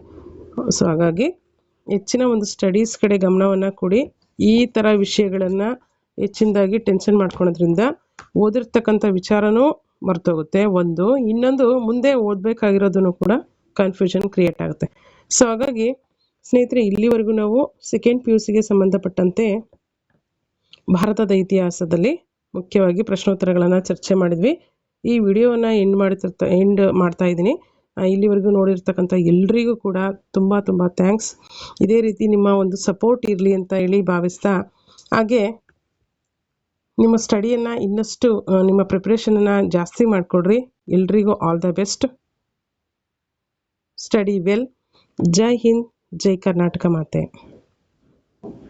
ಸೊ ಹಾಗಾಗಿ ಹೆಚ್ಚಿನ ಒಂದು ಸ್ಟಡೀಸ್ ಕಡೆ ಗಮನವನ್ನು ಕೊಡಿ. ಈ ಥರ ವಿಷಯಗಳನ್ನು ಹೆಚ್ಚಿನದಾಗಿ ಟೆನ್ಷನ್ ಮಾಡ್ಕೊಳೋದ್ರಿಂದ ಓದಿರ್ತಕ್ಕಂಥ ವಿಚಾರನೂ ಮರ್ತೋಗುತ್ತೆ. ಇನ್ನೊಂದು ಮುಂದೆ ಓದಬೇಕಾಗಿರೋದನ್ನು ಕೂಡ ಕನ್ಫ್ಯೂಷನ್ ಕ್ರಿಯೇಟ್ ಆಗುತ್ತೆ. ಸೊ ಹಾಗಾಗಿ ಸ್ನೇಹಿತರೆ, ಇಲ್ಲಿವರೆಗೂ ನಾವು 2nd PUCಗೆ ಸಂಬಂಧಪಟ್ಟಂತೆ ಭಾರತದ ಇತಿಹಾಸದಲ್ಲಿ ಮುಖ್ಯವಾಗಿ ಪ್ರಶ್ನೋತ್ತರಗಳನ್ನು ಚರ್ಚೆ ಮಾಡಿದ್ವಿ. ಈ ವಿಡಿಯೋವನ್ನು ಎಂಡ್ ಮಾಡ್ತಾ ಇದ್ದೀನಿ. ಇಲ್ಲಿವರೆಗೂ ನೋಡಿರ್ತಕ್ಕಂಥ ಎಲ್ರಿಗೂ ಕೂಡ ತುಂಬ ಥ್ಯಾಂಕ್ಸ್. ಇದೇ ರೀತಿ ನಿಮ್ಮ ಒಂದು ಸಪೋರ್ಟ್ ಇರಲಿ ಅಂತ ಹೇಳಿ ಭಾವಿಸ್ತಾ, ಹಾಗೆ ನಿಮ್ಮ ಸ್ಟಡಿಯನ್ನು ಇನ್ನಷ್ಟು ನಿಮ್ಮ ಪ್ರಿಪ್ರೇಷನನ್ನು ಜಾಸ್ತಿ ಮಾಡಿಕೊಡ್ರಿ. ಎಲ್ರಿಗೂ all the best. Study well. ಜೈ ಹಿಂದ್, ಜೈ ಕರ್ನಾಟಕ ಮಾತೆ.